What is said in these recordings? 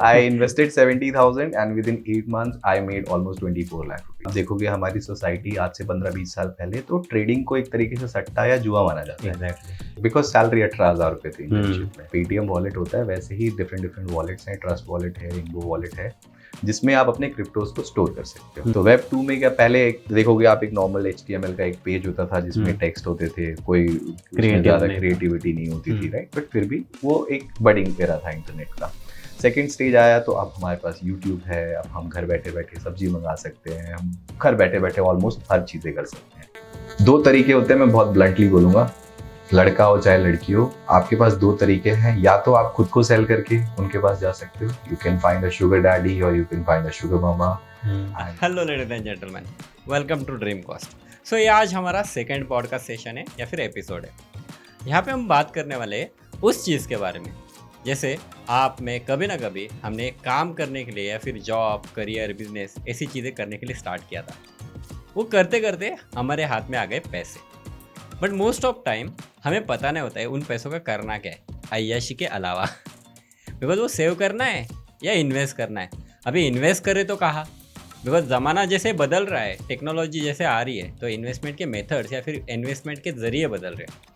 I invested 70,000 and within 8 months I made almost 24 lakh rupees. आप देखोगे हमारी society आज से 15-20 साल पहले तो ट्रेडिंग को एक तरीके से सट्टा या जुआ माना जाता है। एग्जैक्टली। बिकॉज सैलरी 18,000 रुपए थी इंटर्नशिप में। पेटीएम वॉलेट होता है, वैसे ही डिफरेंट वॉलेट्स हैं, ट्रस्ट वॉलेट है, रिंगो वॉलेट है, जिसमें आप अपने क्रिप्टोज को स्टोर कर सकते हो। तो वेब 2 में क्या, पहले देखोगे आप एक नॉर्मल HTML का एक पेज होता था जिसमें टेक्स्ट होते थे, कोई ज्यादा क्रिएटिविटी नहीं होती थी, राइट, बट फिर भी वो एक बडिंग एरा था इंटरनेट का। सेकेंड स्टेज आया तो अब हमारे पास यूट्यूब है, अब हम घर बैठे बैठे सब्जी मंगा सकते हैं, हम घर बैठे बैठे ऑलमोस्ट हर चीजें कर सकते हैं। 2 तरीके होते हैं, मैं बहुत ब्लंटली बोलूंगा, लड़का हो चाहे लड़की हो, आपके पास 2 तरीके हैं। या तो आप खुद को सेल करके उनके पास जा सकते हो, you can find a sugar daddy और you can find a sugar mama. Hello ladies and gentleman, welcome to dream cost. So ये आज हमारा सेकंड पॉडकास्ट सेशन है या फिर एपिसोड है। यहाँ पे हम बात करने वाले हैं उस चीज़ के बारे में, जैसे आप में कभी ना कभी हमने काम करने के लिए या फिर जॉब, करियर, बिजनेस ऐसी चीज़ें करने के लिए स्टार्ट किया था। वो करते करते हमारे हाथ में आ गए पैसे, बट मोस्ट ऑफ टाइम हमें पता नहीं होता है उन पैसों का करना क्या है अय्याशी के अलावा। बिकॉज वो सेव करना है या इन्वेस्ट करना है। अभी इन्वेस्ट करें तो कहाँ, बिकॉज ज़माना जैसे बदल रहा है, टेक्नोलॉजी जैसे आ रही है, तो इन्वेस्टमेंट के मेथड्स या फिर इन्वेस्टमेंट के ज़रिए बदल रहे हैं।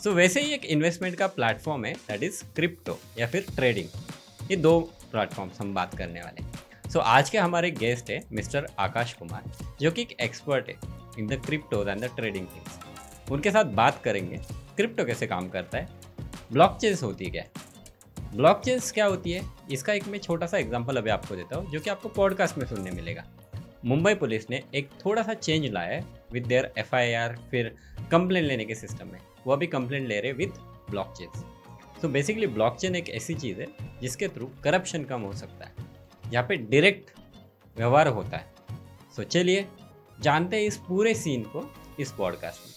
सो वैसे ही एक इन्वेस्टमेंट का प्लेटफॉर्म है, दैट इज़ क्रिप्टो या फिर ट्रेडिंग। ये 2 प्लेटफॉर्म्स हम बात करने वाले हैं। सो आज के हमारे गेस्ट है मिस्टर आकाश कुमार, जो कि एक एक्सपर्ट है in the cryptos and the trading things. उनके साथ बात करेंगे क्रिप्टो कैसे काम करता है, ब्लॉकचेन्स होती है क्या, ब्लॉकचेन्स क्या होती है, इसका एक मैं छोटा सा एग्जांपल अभी आपको देता हूँ जो कि आपको पॉडकास्ट में सुनने मिलेगा। मुंबई पुलिस ने एक थोड़ा सा चेंज लाया है विद देयर FIR, फिर कंप्लेन लेने के सिस्टम में। वो अभी कंप्लेन ले रहे with blockchains. So basically blockchain एक ऐसी चीज़ है जिसके थ्रू करप्शन कम हो सकता है, यहाँ पे डायरेक्ट व्यवहार होता है। सो चलिए जानते हैं इस पूरे सीन को इस पॉडकास्ट में।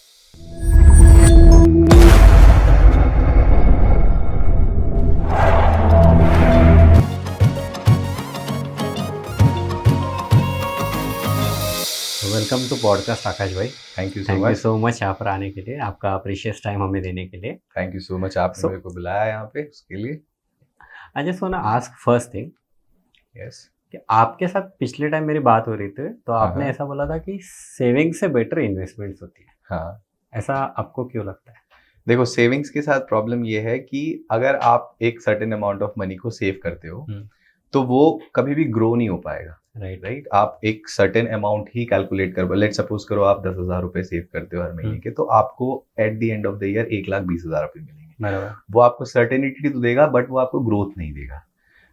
वेलकम टू पॉडकास्ट आकाश भाई। थैंक यू सो मच यहाँ पर आने के लिए, आपका प्रीशियस टाइम हमें देने के लिए। थैंक यू सो मच, आपने मेरे को बुलाया यहाँ पे उसके लिए। I just want to ask first thing, yes, कि आपके साथ पिछले टाइम मेरी बात हो रही थी तो आपने ऐसा बोला था कि सेविंग से बेटर इन्वेस्टमेंट्स होती है। हाँ, ऐसा आपको क्यों लगता है? देखो, सेविंग्स के साथ प्रॉब्लम ये है कि अगर आप एक सर्टेन अमाउंट ऑफ मनी को सेव करते हो तो वो कभी भी ग्रो नहीं हो पाएगा। राइट, आप एक सर्टेन अमाउंट ही कैलकुलेट कर, लेट सपोज करो आप 10,000 रुपए सेव करते हो हर महीने के, तो आपको at the end of the year 1,20,000 रुपए मिलेंगे। वो आपको सर्टेनिटी तो देगा बट वो आपको ग्रोथ नहीं देगा,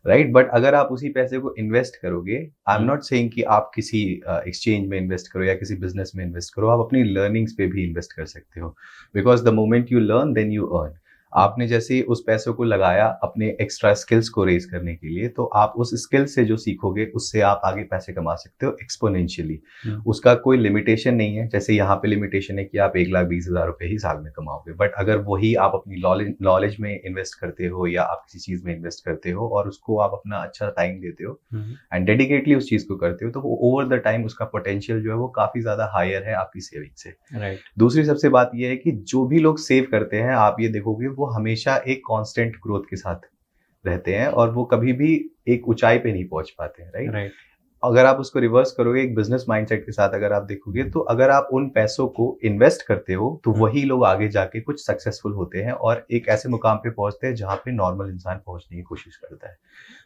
राइट। बट अगर आप उसी पैसे को इन्वेस्ट करोगे, आई एम नॉट सेइंग कि आप किसी एक्सचेंज में इन्वेस्ट करो या किसी बिजनेस में इन्वेस्ट करो, आप अपनी लर्निंग्स पे भी इन्वेस्ट कर सकते हो। Because the moment you learn then you earn. आपने जैसे उस पैसों को लगाया अपने एक्स्ट्रा स्किल्स को रेज करने के लिए, तो आप उस स्किल से जो सीखोगे उससे आप आगे पैसे कमा सकते हो एक्सपोनेंशियली। उसका कोई लिमिटेशन नहीं है। जैसे यहाँ पे लिमिटेशन है कि आप 1,20,000 रुपए ही साल में कमाओगे, बट अगर वही आप अपनी नॉलेज में इन्वेस्ट करते हो या आप किसी चीज में इन्वेस्ट करते हो और उसको आप अपना अच्छा टाइम देते हो एंड डेडिकेटली उस चीज को करते हो, तो वो ओवर द टाइम उसका पोटेंशियल जो है वो काफी ज्यादा हायर है आपकी सेविंग से। राइट। दूसरी सबसे बात यह है कि जो भी लोग सेव करते हैं, आप ये देखोगे वो हमेशा एक कांस्टेंट ग्रोथ के साथ रहते हैं और वो कभी भी एक ऊंचाई पे नहीं पहुंच पाते हैं। राइट। अगर आप उसको रिवर्स करोगे एक बिजनेस माइंडसेट के साथ, अगर आप देखोगे तो अगर आप उन पैसों को इन्वेस्ट करते हो तो वही लोग आगे जाके कुछ सक्सेसफुल होते हैं और एक ऐसे मुकाम पे पहुंचते हैं जहां पे नॉर्मल इंसान पहुंचने की कोशिश करता है।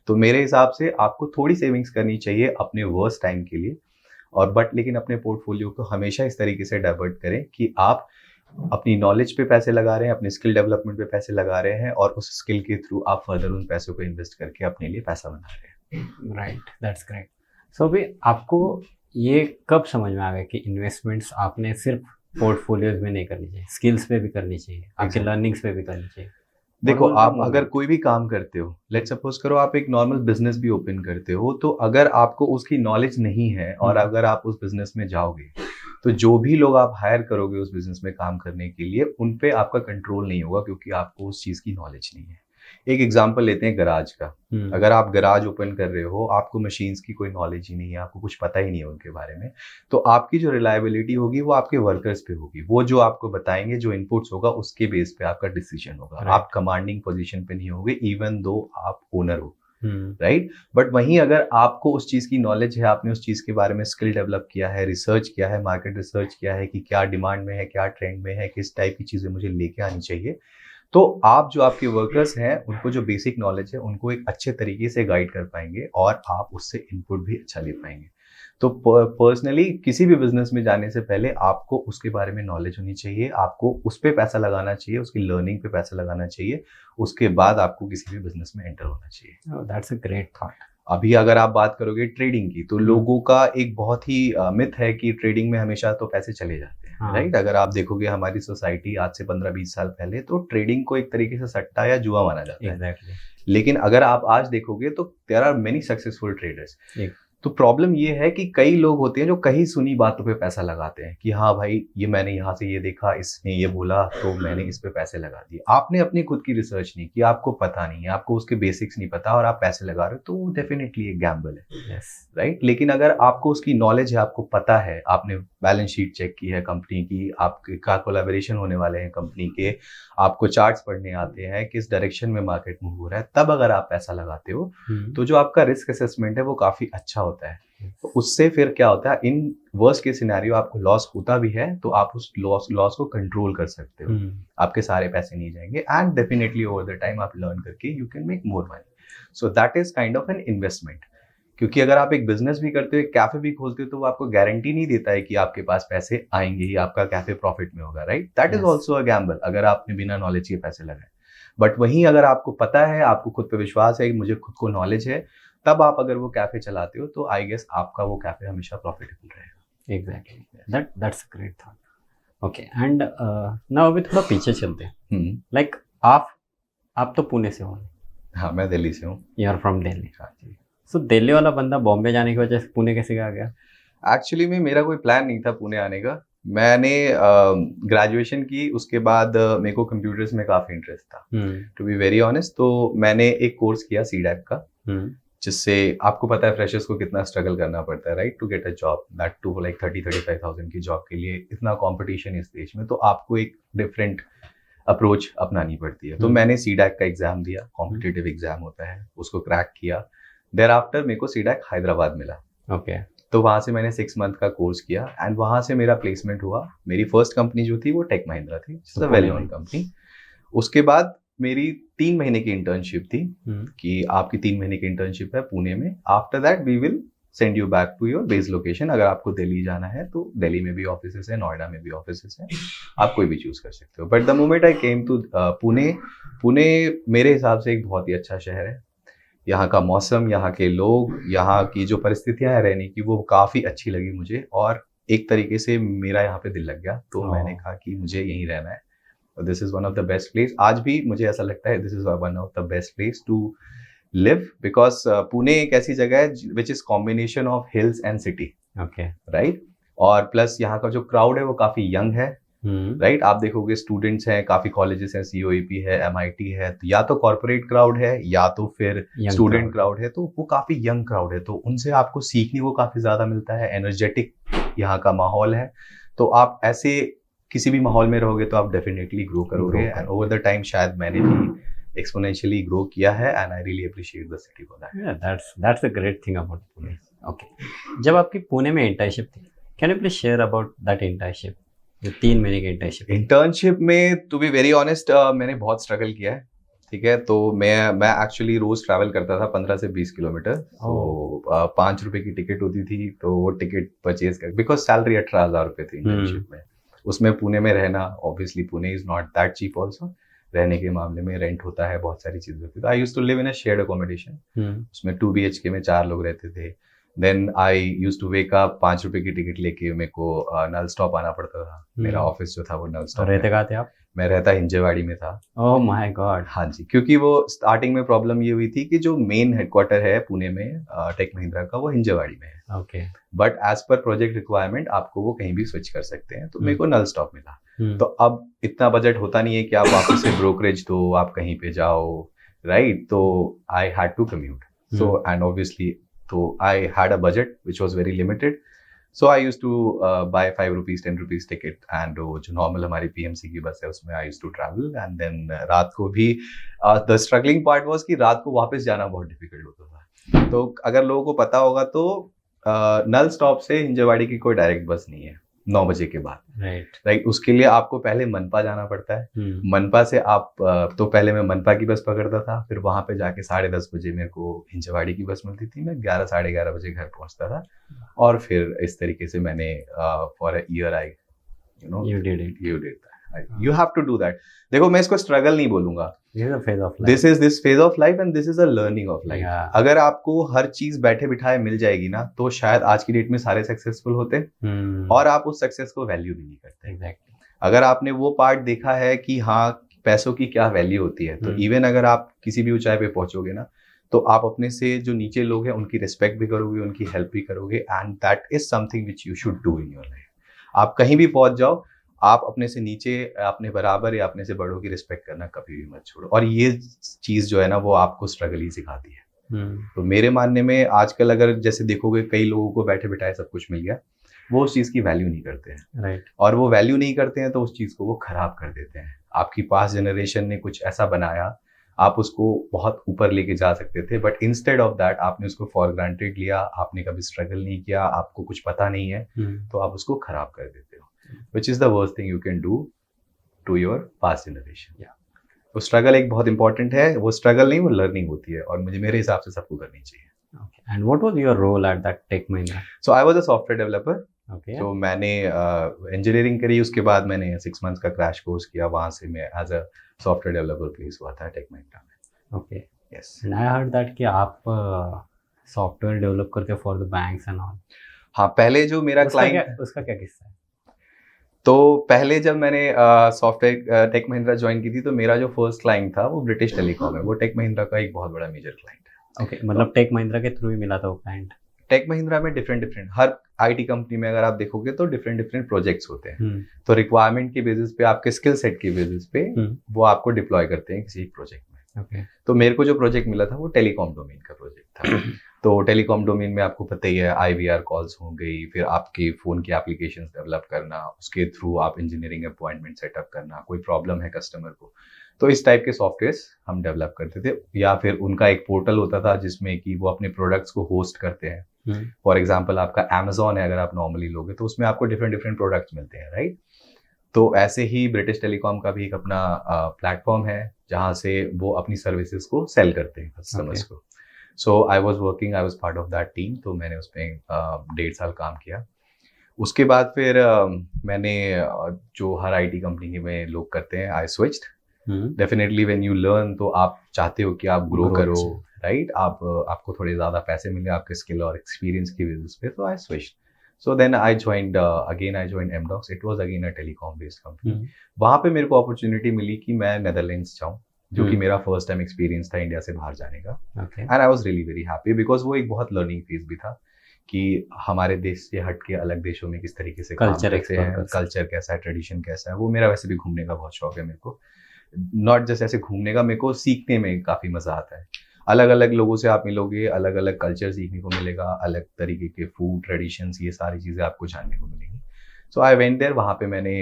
तो मेरे हिसाब से आपको थोड़ी सेविंग्स करनी चाहिए अपने वर्स्ट टाइम के लिए, और बट लेकिन अपने पोर्टफोलियो को हमेशा इस तरीके से डाइवर्ट करें कि आप अपनी नॉलेज पे पैसे लगा रहे हैं, अपने स्किल डेवलपमेंट पे पैसे लगा रहे हैं और उस स्किल के थ्रू आप फर्दर उन पैसों को इन्वेस्ट करके अपने लिए पैसा बना रहे हैं। Right, that's great. सो अभी आपको ये कब समझ में आ गया कि इन्वेस्टमेंट्स आपने सिर्फ पोर्टफोलियोज में नहीं करनी चाहिए, स्किल्स पे भी करनी चाहिए, आपके लर्निंग्स पे भी करनी चाहिए? देखो, आप अगर कोई भी काम करते हो, लेट सपोज करो आप एक नॉर्मल बिजनेस भी ओपन करते हो, तो अगर आपको उसकी नॉलेज नहीं है और अगर आप उस बिजनेस में जाओगे तो जो भी लोग आप हायर करोगे उस बिजनेस में काम करने के लिए, उन पे आपका कंट्रोल नहीं होगा क्योंकि आपको उस चीज की नॉलेज नहीं है। एक एग्जांपल लेते हैं गराज का। अगर आप गराज ओपन कर रहे हो, आपको मशीन्स की कोई नॉलेज ही नहीं है, आपको कुछ पता ही नहीं है उनके बारे में, तो आपकी जो रिलायबिलिटी होगी वो आपके वर्कर्स पे होगी। वो जो आपको बताएंगे, जो इनपुट्स होगा उसके बेस पे आपका डिसीजन होगा। आप कमांडिंग पोजीशन पे नहीं होगे इवन दो आप ओनर हो, राइट। बट वहीं अगर आपको उस चीज़ की नॉलेज है, आपने उस चीज़ के बारे में स्किल डेवलप किया है, रिसर्च किया है, मार्केट रिसर्च किया है कि क्या डिमांड में है, क्या ट्रेंड में है, किस टाइप की चीज़ें मुझे लेके आनी चाहिए, तो आप जो आपके वर्कर्स हैं उनको जो बेसिक नॉलेज है उनको एक अच्छे तरीके से गाइड कर पाएंगे और आप उससे इनपुट भी अच्छा ले पाएंगे। तो पर्सनली किसी भी बिजनेस में जाने से पहले आपको उसके बारे में नॉलेज होनी चाहिए, आपको उस पर पैसा लगाना चाहिए, उसकी लर्निंग पे पैसा लगाना चाहिए, उसके बाद आपको किसी भी बिजनेस में एंटर होना चाहिए। That's a great thought. अभी अगर आप बात करोगे ट्रेडिंग की, तो लोगों का एक बहुत ही मिथ है कि ट्रेडिंग में हमेशा तो पैसे चले जाते हैं, राइट। अगर आप देखोगे हमारी सोसाइटी आज से 15-20 साल पहले, तो ट्रेडिंग को एक तरीके से सट्टा या जुआ माना जाता है। लेकिन अगर आप आज देखोगे तो there are many successful traders. तो प्रॉब्लम ये है कि कई लोग होते हैं जो कहीं सुनी बातों पे पैसा लगाते हैं कि हाँ भाई ये मैंने यहाँ से ये देखा, इसने ये बोला तो मैंने इस पे पैसे लगा दिए। आपने अपनी खुद की रिसर्च नहीं की, आपको पता नहीं है, आपको उसके बेसिक्स नहीं पता और आप पैसे लगा रहे हो, तो वो डेफिनेटली एक गैम्बल है, राइट। लेकिन अगर आपको उसकी नॉलेज है, आपको पता है, आपने बैलेंस शीट चेक की है कंपनी की, आपके का कोलैबोरेशन होने वाले हैं कंपनी के, आपको चार्ट्स पढ़ने आते हैं, किस डायरेक्शन में मार्केट मूव हो रहा है, तब अगर आप पैसा लगाते हो तो जो आपका रिस्क असेसमेंट है वो काफी अच्छा होता है। तो उससे फिर क्या होता है, इन वर्स्ट के सिनेरियो आपको लॉस होता भी है तो आप उस लॉस को कंट्रोल कर सकते हो, आपके सारे पैसे नहीं जाएंगे and definitely over the time आप लर्न करके you can make more money. So that is kind of an investment. क्योंकि अगर आप एक बिजनेस भी करते हो, एक कैफे भी खोलते हो, तो वो आपको गारंटी नहीं देता है कि आपके पास पैसे आएंगे ही, आपका कैफे प्रॉफिट में होगा, right. That is also a gamble अगर आपने बिना नॉलेज के पैसे लगाए। बट वहीं अगर आपको पता है, आपको खुद पे विश्वास है कि मुझे खुद को नॉलेज है, तब आप अगर वो कैफे चलाते हो तो आई गेस आपका वो कैफे हमेशा प्रॉफिटेबल रहेगा। Exactly, that's a great thought. Okay, and now अभी थोड़ा पीछे चलते हैं। लाइक आप तो पुणे से हो। हाँ, मैं दिल्ली से हूँ। You are from Delhi. हाँ जी। सो दिल्ली वाला बंदा बॉम्बे जाने की वजह से पुणे कैसे आ गया? एक्चुअली में मेरा कोई प्लान नहीं था पुणे आने का। मैंने ग्रेजुएशन की, उसके बाद मेरे को कंप्यूटर्स में काफ़ी इंटरेस्ट था, टू बी वेरी ऑनेस्ट। तो मैंने एक कोर्स किया CDAP का, जिससे आपको पता है फ्रेशर्स को कितना स्ट्रगल करना पड़ता है, right, to get a job, that to like 30-35,000 की जॉब के लिए इतना कंपटीशन इस देश में, तो आपको एक डिफरेंट अप्रोच अपनानी पड़ती है। तो मैंने CDAC का एग्जाम दिया, कॉम्पिटिटिव एग्जाम होता है, उसको क्रैक किया। देयर आफ्टर मेरे को CDAC हैदराबाद मिला। ओके। तो वहाँ से मैंने 6 मंथ का कोर्स किया एंड वहाँ से मेरा प्लेसमेंट हुआ। मेरी फर्स्ट कंपनी जो थी वो टेक महिंद्रा थी, जिससे वेल नोन कंपनी। उसके बाद मेरी 3 महीने की इंटर्नशिप थी कि आपकी 3 महीने की इंटर्नशिप है पुणे में। After that we will send you back to your base location. अगर आपको दिल्ली जाना है तो दिल्ली में भी ऑफिसेस है, नोएडा में भी ऑफिसेस है, आप कोई भी चूज कर सकते हो। But the moment I came to Pune मेरे हिसाब से एक बहुत ही अच्छा शहर है। यहाँ का मौसम, यहाँ के लोग, यहाँ की जो परिस्थितियाँ हैं रहने की, वो काफ़ी अच्छी लगी मुझे और एक तरीके से मेरा यहाँ पे दिल लग गया। तो मैंने कहा कि मुझे यहीं रहना है। This is one of the best place. आज भी मुझे ऐसा लगता है this is one of the best place to live, because Pune एक ऐसी जगह है which is combination of hills and city, okay, right. और प्लस यहाँ का जो क्राउड है वो काफ़ी यंग है, राइट। आप देखोगे स्टूडेंट्स हैं, काफी कॉलेजेस हैं, COEP है, MIT है, तो या तो कॉर्पोरेट क्राउड है या तो फिर स्टूडेंट क्राउड है, तो वो काफी यंग क्राउड है। तो उनसे आपको सीखने को काफी ज्यादा मिलता है। एनर्जेटिक यहाँ का माहौल है। तो आप ऐसे किसी भी माहौल में रहोगे तो आप डेफिनेटली ग्रो करोगे एंड ओवर द टाइम शायद मैंने भी एक्सपोनेंशियली ग्रो किया है and I really appreciate the city for that. That's a great thing about Pune. Okay, जब आपकी पुणे में इंटर्नशिप थी, can you please share about that internship? 3 महीने की इंटर्नशिप में टू बी वेरी ऑनेस्ट मैंने बहुत स्ट्रगल किया है, ठीक है। तो मैं एक्चुअली रोज ट्रैवल करता था 15 से 20 किलोमीटर। तो 5 रुपए की टिकट होती थी, तो वो टिकट परचेज कर, बिकॉज सैलरी 18,000 रुपए थी इंटर्नशिप में। उसमें पुणे में रहना, obviously Pune is not that cheap also. रहने के मामले में रेंट होता है, बहुत सारी चीजें होती है। I use to live in a shared accommodation, उसमें 2 BHK में 4 लोग रहते थे। Then I use to wake up, 5 रुपए की टिकट लेके मेरे को नल स्टॉप आना पड़ता था। मेरा ऑफिस जो था वो नल स्टॉप। रहते कहाँ थे आप? मैं रहता हिंजेवाड़ी में था। Oh my God. हाँ जी, क्योंकि वो स्टार्टिंग में प्रॉब्लम ये हुई थी कि जो मेन हेडक्वार्टर है पुणे में टेक महिंद्रा का, वो हिंजेवाड़ी में है। Okay. But as per project requirement आपको वो कहीं भी स्विच कर सकते हैं। तो मेरे को नल स्टॉप मिला। तो अब इतना बजट होता नहीं है कि आप वापस से ब्रोकरेज दो, आप कहीं पे जाओ, राइट। तो I had to commute. So and obviously तो I had a budget which was very limited. So I use to buy 5 rupees 10 rupees ticket and वो जो नॉर्मल हमारी पीएमसी की बस है उसमें I use to travel and then रात को भी द स्ट्रगलिंग पार्ट वाज कि रात को वापस जाना बहुत डिफिकल्ट होता था। तो अगर लोगों को पता होगा तो नल स्टॉप से हिंजवाड़ी की कोई डायरेक्ट बस नहीं है 9 बजे के बाद, राइट। उसके लिए आपको पहले मनपा जाना पड़ता है। मनपा से आप तो पहले मैं मनपा की बस पकड़ता था, फिर वहां पे जाके 10:30 बजे मेरे को हिंजवाड़ी की बस मिलती थी, मैं 11 साढ़े 11 बजे घर पहुंचता था और फिर इस तरीके से मैंने for a year I you did it. You have to do that. देखो मैं इसको स्ट्रगल नहीं बोलूंगा, this is this phase of life and this is a learning of life. अगर आपको हर चीज बैठे बिठाए मिल जाएगी ना तो शायद आज की डेट में सारे सक्सेसफुल होते और आप उस सक्सेस को वैल्यू भी नहीं करते। Exactly. अगर आपने वो पार्ट देखा है कि हाँ पैसों की क्या वैल्यू होती है, तो इवन अगर आप किसी भी ऊंचाई पे पहुंचोगे ना तो आप अपने से जो नीचे लोग हैं उनकी रिस्पेक्ट भी करोगे, उनकी हेल्प भी करोगे and that is something which you should do in your life. आप कहीं भी पहुंच जाओ, आप अपने से नीचे अपने बराबर या अपने से बड़ों की रिस्पेक्ट करना कभी भी मत छोड़ो, और ये चीज जो है ना वो आपको स्ट्रगल ही सिखाती है। तो मेरे मानने में आजकल अगर जैसे देखोगे कई लोगों को बैठे बिठाए सब कुछ मिल गया, वो उस चीज की वैल्यू नहीं करते हैं, राइट। और वो वैल्यू नहीं करते हैं तो उस चीज को वो खराब कर देते हैं। आपकी पास्ट जनरेशन ने कुछ ऐसा बनाया, आप उसको बहुत ऊपर लेके जा सकते थे, बट इंस्टेड ऑफ दैट आपने उसको फॉर ग्रांटेड लिया, आपने कभी स्ट्रगल नहीं किया, आपको कुछ पता नहीं है, तो आप उसको खराब कर देते हो, which is the worst thing you can do to your past generation. Yeah. तो स्ट्रगल एक बहुत इंपॉर्टेंट है, वो स्ट्रगल नहीं वो लर्निंग होती है, और मुझे मेरे हिसाब से सबको करनी चाहिए। Okay. And what was your role at that Tech Mahindra? So I was a software developer. Okay. तो मैंने इंजीनियरिंग करी, उसके बाद मैंने 6 months का क्रैश कोर्स किया, वहाँ से मैं as a software developer place हुआ था टेक महिंद्रा में। Okay. Yes. And I heard that कि आप सॉफ्टवेयर डेवलप करते हो for the banks and all. हाँ, पहले जो मेरा क्लाइंट, उसका क्या किस्सा है? तो पहले जब मैंने सॉफ्टवेयर टेक महिंद्रा ज्वाइन की थी तो मेरा जो फर्स्ट क्लाइंट था वो ब्रिटिश टेलीकॉम है, वो टेक महिंद्रा का एक बहुत बड़ा मेजर क्लाइंट है। ओके, मतलब टेक महिंद्रा के थ्रू ही मिला था वो क्लाइंट? टेक महिंद्रा में डिफरेंट हर आईटी कंपनी में अगर आप देखोगे तो डिफरेंट प्रोजेक्ट्स होते हैं, तो रिक्वायरमेंट के बेसिस पे, आपके स्किल सेट के बेसिस पे वो आपको डिप्लॉय करते हैं किसी प्रोजेक्ट में। okay. तो मेरे को जो प्रोजेक्ट मिला था वो टेलीकॉम डोमेन का प्रोजेक्ट था। तो टेलीकॉम डोमेन में आपको पता ही है IVR कॉल्स हो गई, फिर आपके फ़ोन की एप्लीकेशंस डेवलप करना, उसके थ्रू आप इंजीनियरिंग अपॉइंटमेंट सेटअप करना, कोई प्रॉब्लम है कस्टमर को, तो इस टाइप के सॉफ्टवेयर्स हम डेवलप करते थे। या फिर उनका एक पोर्टल होता था जिसमें कि वो अपने प्रोडक्ट्स को होस्ट करते हैं। फॉर एग्जाम्पल आपका अमेजॉन है, अगर आप नॉर्मली लोगे तो उसमें आपको डिफरेंट प्रोडक्ट्स मिलते हैं, राइट। तो ऐसे ही ब्रिटिश टेलीकॉम का भी एक अपना प्लेटफॉर्म है जहाँ से वो अपनी सर्विसेज को सेल करते हैं कस्टमर्स को। So I was part of that team, तो मैंने उसमें 1.5 साल काम किया। उसके बाद फिर मैंने जो हर आईटी कंपनी में लोग करते हैं, I switched. Definitely when you learn तो आप चाहते हो कि आप ग्रो करो, राइट। आपको थोड़े ज़्यादा पैसे मिले आपके स्किल और एक्सपीरियंस की बेसिस पे, तो I switched. So then I joined Amdocs. It was again a telecom based company. वहाँ पे मेरे को अपॉर्चुनिटी मिली कि मैं नेदरलैंड्स जाऊँ, जो कि मेरा फर्स्ट टाइम एक्सपीरियंस था इंडिया से बाहर जाने का। And I was really very happy because वो एक बहुत लर्निंग फेज भी था कि हमारे देश से हट के अलग देशों में किस तरीके से काम करते हैं, कल्चर कैसा है, ट्रेडिशन कैसा है। वो मेरा वैसे भी घूमने का बहुत शौक है मेरे को, नॉट जस्ट ऐसे घूमने का, मेरे को सीखने में काफ़ी मज़ा आता है। अलग अलग लोगों से आप मिलोगे, अलग अलग कल्चर सीखने को मिलेगा, अलग तरीके के फूड ट्रेडिशंस, ये सारी चीज़ें आपको जानने को मिलेंगी। सो आई वेंट देयर, वहाँ पे मैंने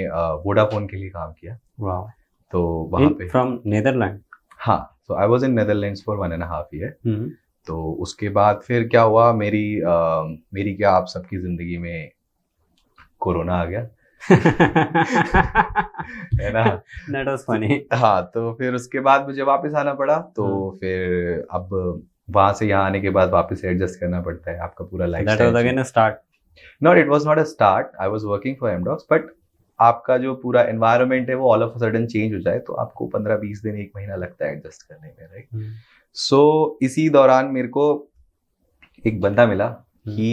वोडाफोन के लिए काम किया। वाह। तो वहाँ पे फ्रॉम नेदरलैंड? हाँ, so I was in Netherlands for 1.5 year. तो उसके बाद फिर क्या हुआ, मेरी क्या, आप सबकी ज़िंदगी में कोरोना आ गया है ना। That was funny. हाँ, तो फिर उसके बाद मुझे वापस आना पड़ा। तो फिर अब वहाँ से यहाँ आने के बाद वापस एडजस्ट करना पड़ता है आपका पूरा life. That was again a start. No, it was not a start. I was working for Amdocs, but आपका जो पूरा एनवायरनमेंट है वो all of a sudden change हो जाए तो आपको 15-20 दिन 1 महीना लगता है एडजस्ट करने में, राइट। सो इसी दौरान मेरे को एक बंदा मिला, he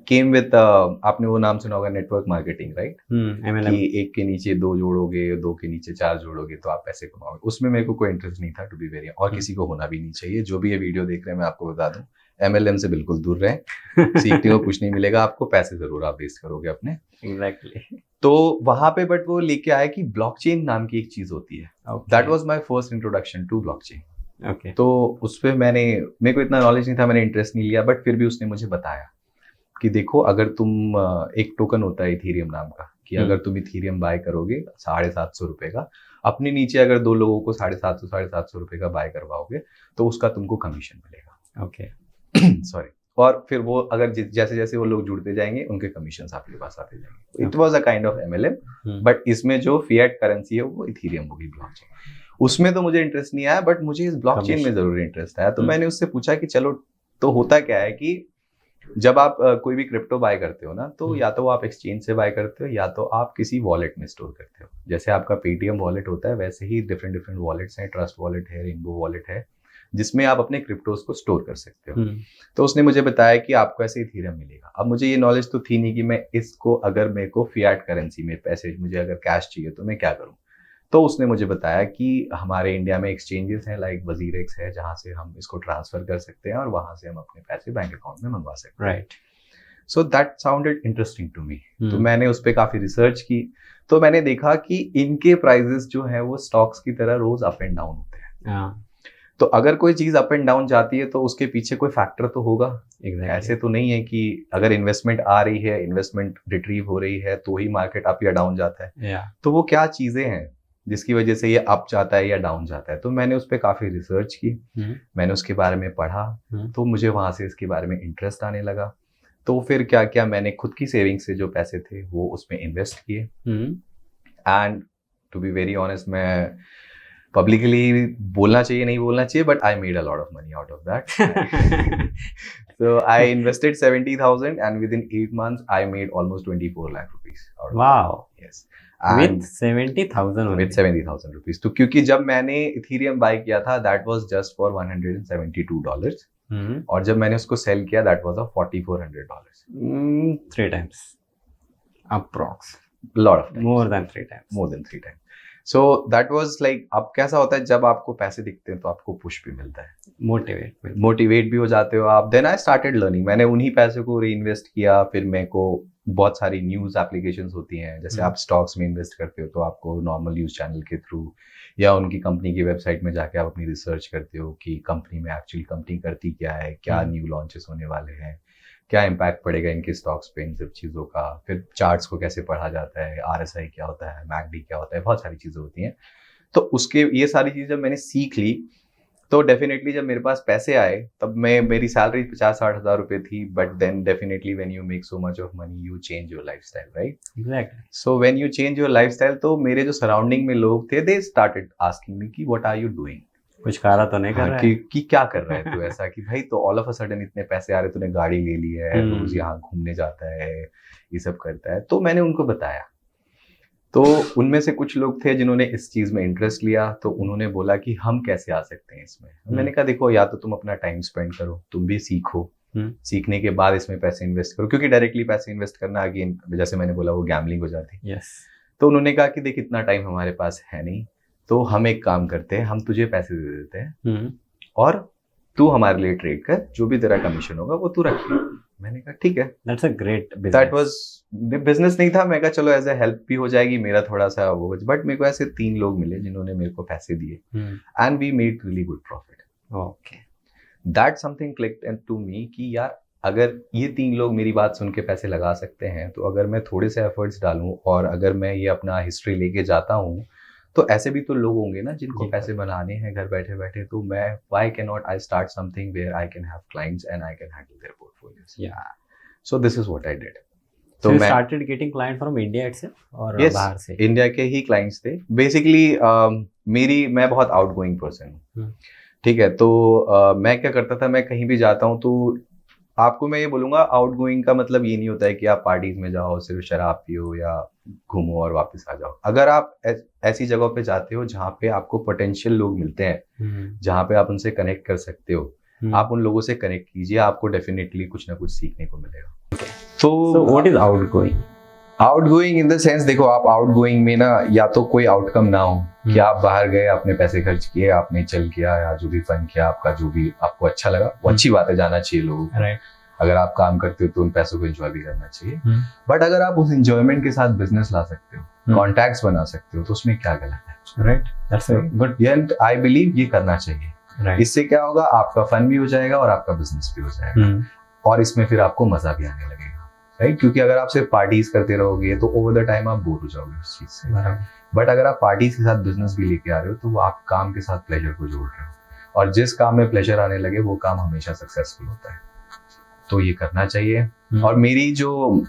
came with आपने वो नाम सुना होगा, नेटवर्क मार्केटिंग, राइट। कि 1 के नीचे 2 जोड़ोगे, 2 के नीचे 4 जोड़ोगे तो आप पैसे कमाओगे। उसमें मेरे को कोई इंटरेस्ट नहीं था, टू बी वेरी, और किसी को होना भी नहीं चाहिए। जो भी ये वीडियो देख रहे हैं मैं आपको बता दूं, MLM से बिल्कुल दूर रहें, सीखने को कुछ नहीं मिलेगा आपको, पैसे जरूर आप वेस्ट करोगे अपने। एग्जैक्टली। तो वहां पे बट वो लेके आया कि ब्लॉकचेन नाम की एक चीज होती है। That was my first introduction to blockchain. Okay. तो उस पे मेरे को इतना नॉलेज नहीं था, मैंने इंटरेस्ट नहीं लिया, बट फिर भी उसने मुझे बताया कि देखो अगर तुम एक टोकन होता है इथीरियम नाम का, कि अगर तुम इथीरियम बाय करोगे 750 रुपए का, अपने नीचे अगर 2 लोगों को 750 रुपए का बाय करवाओगे तो उसका तुमको कमीशन मिलेगा। Okay sorry. और फिर वो अगर जैसे जैसे वो लोग जुड़ते जाएंगे उनके कमीशन आपके पास आते जाएंगे। It was a kind of MLM, but इसमें जो फिएट करेंसी है वो इथीरियम होगी, ब्लॉकचेन। उसमें तो मुझे इंटरेस्ट नहीं आया, बट मुझे इस ब्लॉकचेन में जरूर इंटरेस्ट आया। तो मैंने उससे पूछा कि चलो, तो होता क्या है कि जब आप कोई भी क्रिप्टो बाय करते हो ना, तो या तो आप एक्सचेंज से बाय करते हो या तो आप किसी वॉलेट में स्टोर करते हो। जैसे आपका पेटीएम वॉलेट होता है, वैसे ही डिफरेंट डिफरेंट वॉलेट्स हैं। ट्रस्ट वॉलेट है, रेनबो वॉलेट है, जिसमें आप अपने क्रिप्टोज को स्टोर कर सकते हो। तो उसने मुझे बताया कि आपको ऐसे इथीरियम मिलेगा। अब मुझे ये नॉलेज तो थी नहीं कि मैं इसको, अगर मेरे को फिएट करेंसी में पैसे, मुझे अगर कैश चाहिए तो मैं क्या करूँ। तो उसने मुझे बताया कि हमारे इंडिया में एक्सचेंजेस हैं, लाइक वजीरेक्स है, जहाँ से हम इसको ट्रांसफर कर सकते हैं और वहाँ से हम अपने पैसे बैंक अकाउंट में मंगवा सकते हैं। Right. So that sounded interesting to me. तो मैंने उस पर काफी रिसर्च की। तो मैंने देखा कि इनके प्राइजेस जो है वो स्टॉक्स की तरह रोज अप एंड डाउन होते हैं। तो अगर कोई चीज अप एंड डाउन जाती है तो उसके पीछे कोई फैक्टर तो होगा। ऐसे तो नहीं है कि अगर इन्वेस्टमेंट आ रही है, इन्वेस्टमेंट रिट्रीव हो रही है तो ही मार्केट अप या डाउन जाता है। तो वो क्या चीजें हैं जिसकी वजह से ये अप जाता है या डाउन जाता है। तो मैंने उस पर काफी रिसर्च की, मैंने उसके बारे में पढ़ा, तो मुझे वहां से इसके बारे में इंटरेस्ट आने लगा। तो फिर क्या क्या, मैंने खुद की सेविंग से जो पैसे थे वो उसमें इन्वेस्ट किए। And to be very honest, मैं पब्लिकली बोलना चाहिए नहीं बोलना चाहिए, but I made a lot of money out of that. So I invested 70,000 and within 8 months I made almost 24 lakh rupees out of Wow. that. Yes. With 70,000 with 70,000 rupees. तो क्योंकि जब मैंने इथीरियम बाय किया था that was just for $172, और जब मैंने उसको सेल किया that was of $4,400. 3 times approx. Lot of times. More than 3 times. More than 3 times. So that was like, अब कैसा होता है जब आपको पैसे दिखते हैं तो आपको पुश भी मिलता है, मोटिवेट भी हो जाते हो आप। Then I started learning. मैंने उन्हीं पैसों को री इन्वेस्ट किया। फिर मेरे को बहुत सारी न्यूज़ एप्लीकेशंस होती हैं, जैसे आप स्टॉक्स में इन्वेस्ट करते हो तो आपको नॉर्मल न्यूज़ चैनल के थ्रू या उनकी कंपनी की वेबसाइट में जाके आप अपनी रिसर्च करते हो कि कंपनी में एक्चुअली कंपनी करती क्या है, क्या न्यू लॉन्चेस होने वाले हैं, क्या इम्पैक्ट पड़ेगा इनके स्टॉक्स पे, इन सब चीज़ों का। फिर चार्ट्स को कैसे पढ़ा जाता है, RSI क्या होता है, मैकडी क्या होता है, बहुत सारी चीज़ें होती हैं। तो उसके ये सारी चीज़ें जब मैंने सीख ली तो डेफिनेटली जब मेरे पास पैसे आए तब मेरी सैलरी 50-60 हज़ार रुपये थी, but then definitely when you make so much of money you change your lifestyle, right? Exactly. So when you change your lifestyle, तो मेरे जो सराउंडिंग में लोग थे दे स्टार्टेड आस्किंग मी कि व्हाट आर यू डूइंग, कुछ काला तो नहीं कर रहा है कि क्या कर रहा है तू ऐसा, कि भाई तो ऑल ऑफ अ सडन इतने पैसे आ रहे, तूने गाड़ी ले ली है, रोज यहाँ घूमने जाता है, ये सब करता है। तो मैंने उनको बताया। तो उनमें से कुछ लोग थे जिन्होंने इस चीज में इंटरेस्ट लिया, तो उन्होंने बोला कि हम कैसे आ सकते हैं इसमें। मैंने कहा देखो, या तो तुम अपना टाइम स्पेंड करो, तुम भी सीखो, सीखने के बाद इसमें पैसे इन्वेस्ट करो, क्योंकि डायरेक्टली पैसे इन्वेस्ट करना अगेन जैसे मैंने बोला वो गैम्बलिंग हो जाती है। तो उन्होंने कहा कि देख इतना टाइम हमारे पास है नहीं, तो हम एक काम करते हैं, हम तुझे पैसे दे देते हैं और तू हमारे लिए ट्रेड कर, जो भी तेरा कमीशन होगा वो तू रख। मैंने कहा ठीक है, that's a great business. That was business नहीं था, मैं कहा चलो एज ए हेल्प भी हो जाएगी मेरा थोड़ा सा वो। बट मेरे को ऐसे 3 लोग मिले जिन्होंने मेरे को पैसे दिए and we made really good profit. Okay, that something clicked into me कि यार अगर ये 3 लोग मेरी बात सुन के पैसे लगा सकते हैं, तो अगर मैं थोड़े से एफर्ट्स डालूं और अगर मैं ये अपना हिस्ट्री लेके जाता हूँ तो ऐसे भी तो लोग होंगे ना जिनको पैसे बनाने हैं घर बैठे बैठे। तो मैं why can not I start something where I can have clients and I can handle their portfolios. या so this is what I did. तो मैं started getting client from India itself और बाहर से? इंडिया के ही क्लाइंट्स थे basically. मैं बहुत आउटगोइंग पर्सन हूँ, ठीक है। तो मैं क्या करता था, मैं कहीं भी जाता हूँ तो आपको मैं ये बोलूंगा, आउटगोइंग का मतलब ये नहीं होता है कि आप पार्टीज में जाओ, सिर्फ शराब पियो या घूमो और वापस आ जाओ। अगर आप ऐसी जगहों पे जाते हो जहाँ पे आपको पोटेंशियल लोग मिलते हैं, जहाँ पे आप उनसे कनेक्ट कर सकते हो, आप उन लोगों से कनेक्ट कीजिए, आपको डेफिनेटली कुछ ना कुछ सीखने को मिलेगा। तो what is outgoing? Outgoing in the sense, देखो आप आउटगोइंग में ना या तो कोई आउटकम ना हो कि आप बाहर गए, आपने पैसे खर्च किए, आपने चल किया या जो भी फन किया, आपका जो भी आपको अच्छा लगा वो अच्छी बात है, जाना चाहिए लोगों को। राइट। अगर आप काम करते हो तो उन पैसों को एंजॉय भी करना चाहिए। बट अगर आप उस एंजॉयमेंट के साथ बिजनेस ला सकते हो, कॉन्टैक्ट्स बना सकते हो, तो उसमें क्या गलत है? Right, that's good. And I believe ये करना चाहिए। इससे क्या होगा, आपका फन भी हो जाएगा और आपका बिजनेस भी हो जाएगा और इसमें फिर आपको मजा भी आने लगेगा। राइट, क्योंकि अगर आप सिर्फ पार्टीज करते रहोगे तो ओवर द टाइम आप बोर हो जाओगे उस चीज से। बट अगर आप पार्टीज के साथ बिजनेस भी लेके आ रहे हो तो वो आप काम के साथ प्लेजर को जोड़ रहे हो, और जिस काम में प्लेजर आने लगे वो काम हमेशा सक्सेसफुल होता है। तो ये करना चाहिए। और मेरी जो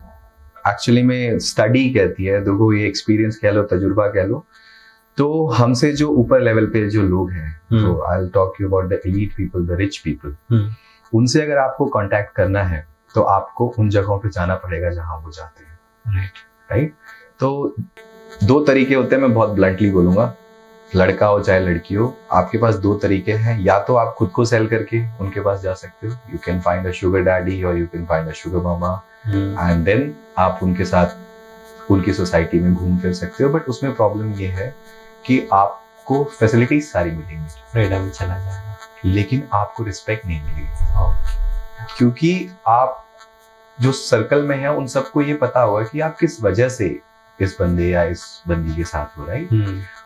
एक्चुअली में स्टडी कहती है, देखो ये एक्सपीरियंस कह लो, तजुर्बा कह लो, तो हमसे जो ऊपर लेवल पे जो लोग हैं, तो I will talk you about the elite people, the rich people, उनसे अगर आपको कांटेक्ट करना है तो आपको उन जगहों पे जाना पड़ेगा जहां वो जाते हैं। राइट। तो दो तरीके होते हैं, मैं बहुत ब्लंटली बोलूंगा, लड़का हो चाहे लड़की हो, आपके पास दो तरीके हैं। या तो आप खुद को सेल करके उनके पास जा सकते हो, you can find a sugar daddy और you can find a sugar mama, and then आप उनके साथ उनकी सोसाइटी में घूम फिर सकते हो। बट उसमें प्रॉब्लम ये है कि आपको फैसिलिटीज सारी मिलेंगी, फ्रीडम चला जाएगा, लेकिन आपको रिस्पेक्ट नहीं मिलेगी, क्योंकि आप जो सर्कल में है उन सबको ये पता होगा कि आप किस वजह से इस बंदे या इस बंदी के साथ हो। राइट।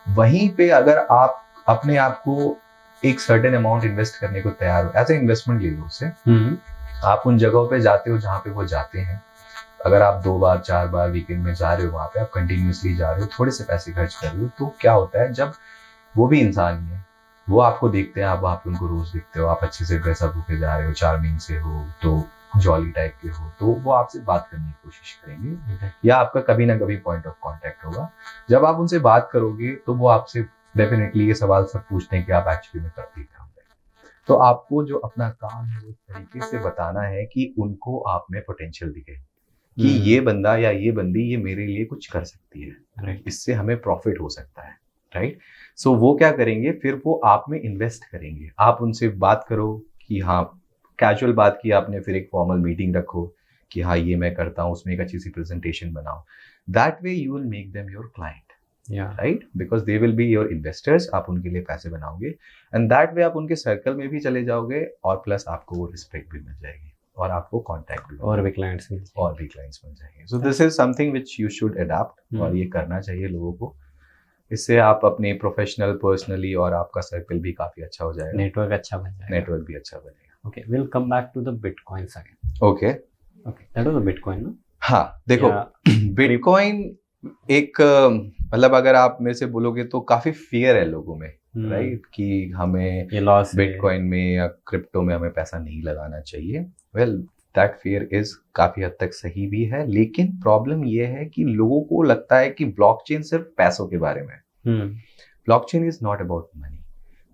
वहीं पे अगर आप अपने आप को एक सर्टेन अमाउंट इन्वेस्ट करने को तैयार हो, एज ए इन्वेस्टमेंट ले लो उसे, आप उन जगहों पे जाते हो जहाँ पे वो जाते हैं। अगर आप 2 बार 4 बार वीकेंड में जा रहे हो, वहाँ पे आप कंटिन्यूसली जा रहे हो, थोड़े से पैसे खर्च कर रहे हो, तो क्या होता है, जब वो भी इंसान ही है, वो आपको देखते हैं, आप वहाँ पे उनको रोज देखते हो, आप अच्छे से ड्रेसअप होके जा रहे हो, चार्मिंग से हो, तो जॉली टाइप के हो, तो वो आपसे बात करने की कोशिश करेंगे, या आपका कभी ना कभी पॉइंट ऑफ कांटेक्ट होगा। जब आप उनसे बात करोगे तो वो आपसे डेफिनेटली ये सवाल सब पूछते हैं कि आप एक्चुअली में करते क्या हो। तो आपको जो अपना काम है वो तरीके से बताना है कि उनको आप में पोटेंशियल दिखे, कि ये बंदा या ये बंदी ये मेरे लिए कुछ कर सकती है, इससे हमें प्रॉफिट हो सकता है। राइट। सो वो क्या करेंगे, फिर वो आप में इन्वेस्ट करेंगे। आप उनसे बात करो कि हाँ, कैजुअल बात की आपने, फिर एक फॉर्मल मीटिंग रखो कि हाँ ये मैं करता हूँ, उसमें एक अच्छी सी प्रेजेंटेशन बनाओ। That way you will make them your client, right, because they will be your investors. आप उनके लिए पैसे बनाओगे, एंड दैट वे आप उनके सर्कल में भी चले जाओगे, और प्लस आपको वो रिस्पेक्ट भी मिल जाएगी, और आपको कॉन्टैक्ट भी, और भी क्लाइंट्स मिल जाएंगे। सो this is something which you should adopt, और ये करना चाहिए लोगों को। इससे आप अपने प्रोफेशनल, पर्सनली, और आपका सर्कल भी काफी अच्छा हो जाएगा, नेटवर्क अच्छा बन जाएगा, नेटवर्क भी अच्छा बनेगा। Okay, we'll come back to the Bitcoins again. Okay. That was a Bitcoin, no? हाँ, देखो, Bitcoin एक मतलब अगर आप मेरे से बोलोगे तो काफी फियर है लोगों में, राइट, कि हमें बिटकॉइन में या क्रिप्टो में हमें पैसा नहीं लगाना चाहिए। वेल, दैट फियर इज काफी हद तक सही भी है, लेकिन प्रॉब्लम ये है कि लोगों को लगता है कि ब्लॉकचेन सिर्फ पैसों के बारे में है। Blockchain is not about money.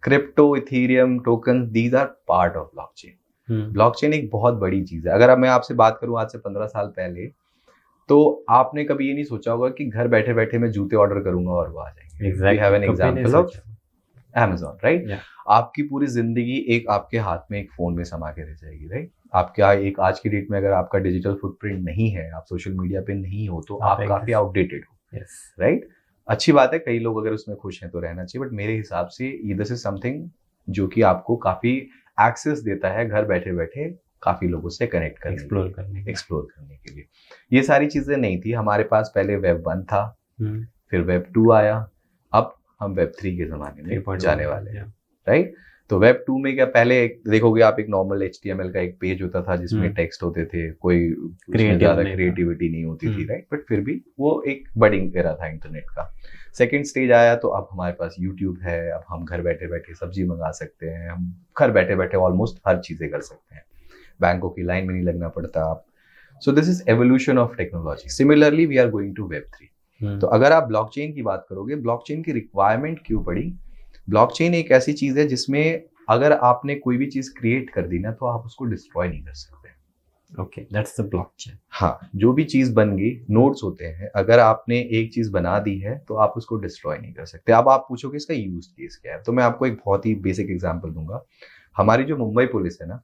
Crypto, ethereum, token, these are part of blockchain. Blockchain एक बहुत बड़ी चीज है। अगर अब मैं आपसे बात करूं आज से 15 साल पहले, तो आपने कभी ये नहीं सोचा होगा कि घर बैठे बैठे मैं जूते ऑर्डर करूंगा और वो आ जाएंगे। We have an example of Amazon, right. आपकी पूरी जिंदगी एक आपके हाथ में एक फोन में समा के रह जाएगी, राइट। आपका एक आज की डेट में अगर आपका डिजिटल फुटप्रिंट नहीं है, आप सोशल मीडिया पे नहीं हो, तो आप काफी आउटडेटेड हो, राइट। अच्छी बात है, कई लोग अगर उसमें खुश हैं तो रहना चाहिए, बट मेरे हिसाब से ये दिस इज समथिंग जो कि आपको काफी एक्सेस देता है घर बैठे बैठे काफी लोगों से कनेक्ट करने, एक्सप्लोर करने के लिए। ये सारी चीजें नहीं थी हमारे पास। पहले वेब 1 था, फिर वेब 2 आया, अब हम वेब 3 के जमाने में जाने वाले हैं, राइट। तो वेब 2 में क्या, पहले देखोगे आप, एक नॉर्मल HTML का एक पेज होता था जिसमें टेक्स्ट होते थे, कोई ज्यादा क्रिएटिविटी नहीं होती थी, राइट। बट फिर भी वो एक बडिंग एरा था इंटरनेट का। सेकंड स्टेज आया तो अब हमारे पास यूट्यूब है, अब हम घर बैठे बैठे सब्जी मंगा सकते हैं, हम घर बैठे बैठे ऑलमोस्ट हर चीजें कर सकते हैं, बैंकों की लाइन में नहीं लगना पड़ता आप। So this is evolution of technology. Similarly we are going to web 3। तो अगर आप ब्लॉकचेन की बात करोगे, ब्लॉकचेन की रिक्वायरमेंट क्यों पड़ी? ब्लॉकचेन एक ऐसी चीज है जिसमें अगर आपने कोई भी चीज क्रिएट कर दी ना, तो आप उसको डिस्ट्रॉय नहीं कर सकते। Okay, that's the blockchain. हाँ, जो भी चीज बन गई, नोड्स होते हैं, अगर आपने एक चीज बना दी है तो आप उसको डिस्ट्रॉय नहीं कर सकते। अब आप पूछोगे इसका यूज केस क्या है, तो मैं आपको एक बहुत ही बेसिक एग्जांपल दूंगा। हमारी जो मुंबई पुलिस है ना,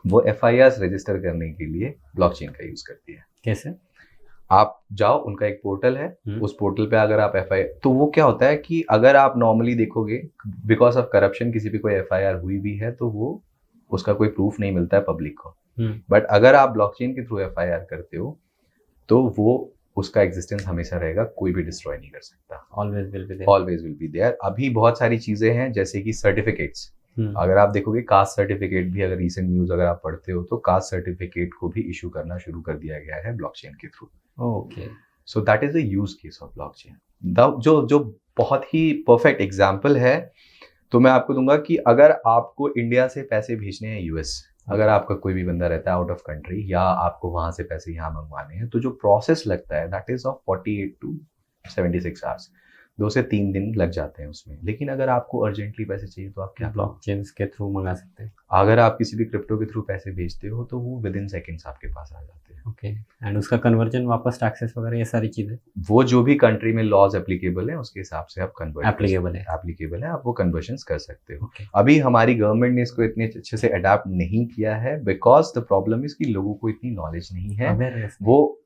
वो FIRs रजिस्टर करने के लिए ब्लॉकचेन का यूज करती है। कैसे? आप जाओ, उनका एक पोर्टल है, उस पोर्टल पे अगर आप FIR, तो वो क्या होता है कि अगर आप नॉर्मली देखोगे, बिकॉज ऑफ करप्शन किसी भी कोई FIR हुई भी है तो वो उसका कोई प्रूफ नहीं मिलता है पब्लिक को। बट अगर आप ब्लॉकचेन के थ्रू FIR करते हो तो वो उसका एग्जिस्टेंस हमेशा रहेगा, कोई भी डिस्ट्रॉय नहीं कर सकता, ऑलवेज विल बी देयर। अभी बहुत सारी चीजें हैं जैसे कि सर्टिफिकेट्स, अगर आप देखोगे कास्ट सर्टिफिकेट भी, अगर रिसेंट न्यूज अगर आप पढ़ते हो तो कास्ट सर्टिफिकेट को भी इशू करना शुरू कर दिया गया है ब्लॉकचेन के through. Okay, so that is the use case of blockchain. जो बहुत ही परफेक्ट एग्जांपल है तो मैं आपको दूंगा कि अगर आपको इंडिया से पैसे भेजने हैं यूएस, अगर आपका कोई भी बंदा रहता है आउट ऑफ कंट्री, या आपको वहां से पैसे यहाँ मंगवाने हैं, तो जो प्रोसेस लगता है that is of 48 to 76 hours, 2 से 3 दिन लग जाते हैं उसमें। लेकिन अगर आपको अर्जेंटली पैसे चाहिए तो आप क्या ब्लॉकचेन के थ्रू मंगा सकते हैं। अगर आप किसी भी क्रिप्टो के थ्रू पैसे भेजते हो तो वो विद इन सेकेंड्स आपके पास आ जाते हैं। ओके, एंड उसका कन्वर्जन वापस टैक्सेस वगैरह ये सारी चीजें, वो जो भी कंट्री में लॉज एप्लीकेबल है उसके हिसाब से आप कन्वर्ट एप्लीकेबल है, आप वो कन्वर्जन्स कर सकते हो। Okay. अभी हमारी गवर्नमेंट ने इसको इतने अच्छे से अडाप्ट नहीं किया है बिकॉज द प्रॉब्लम इज कि लोगों को इतनी नॉलेज नहीं है। वो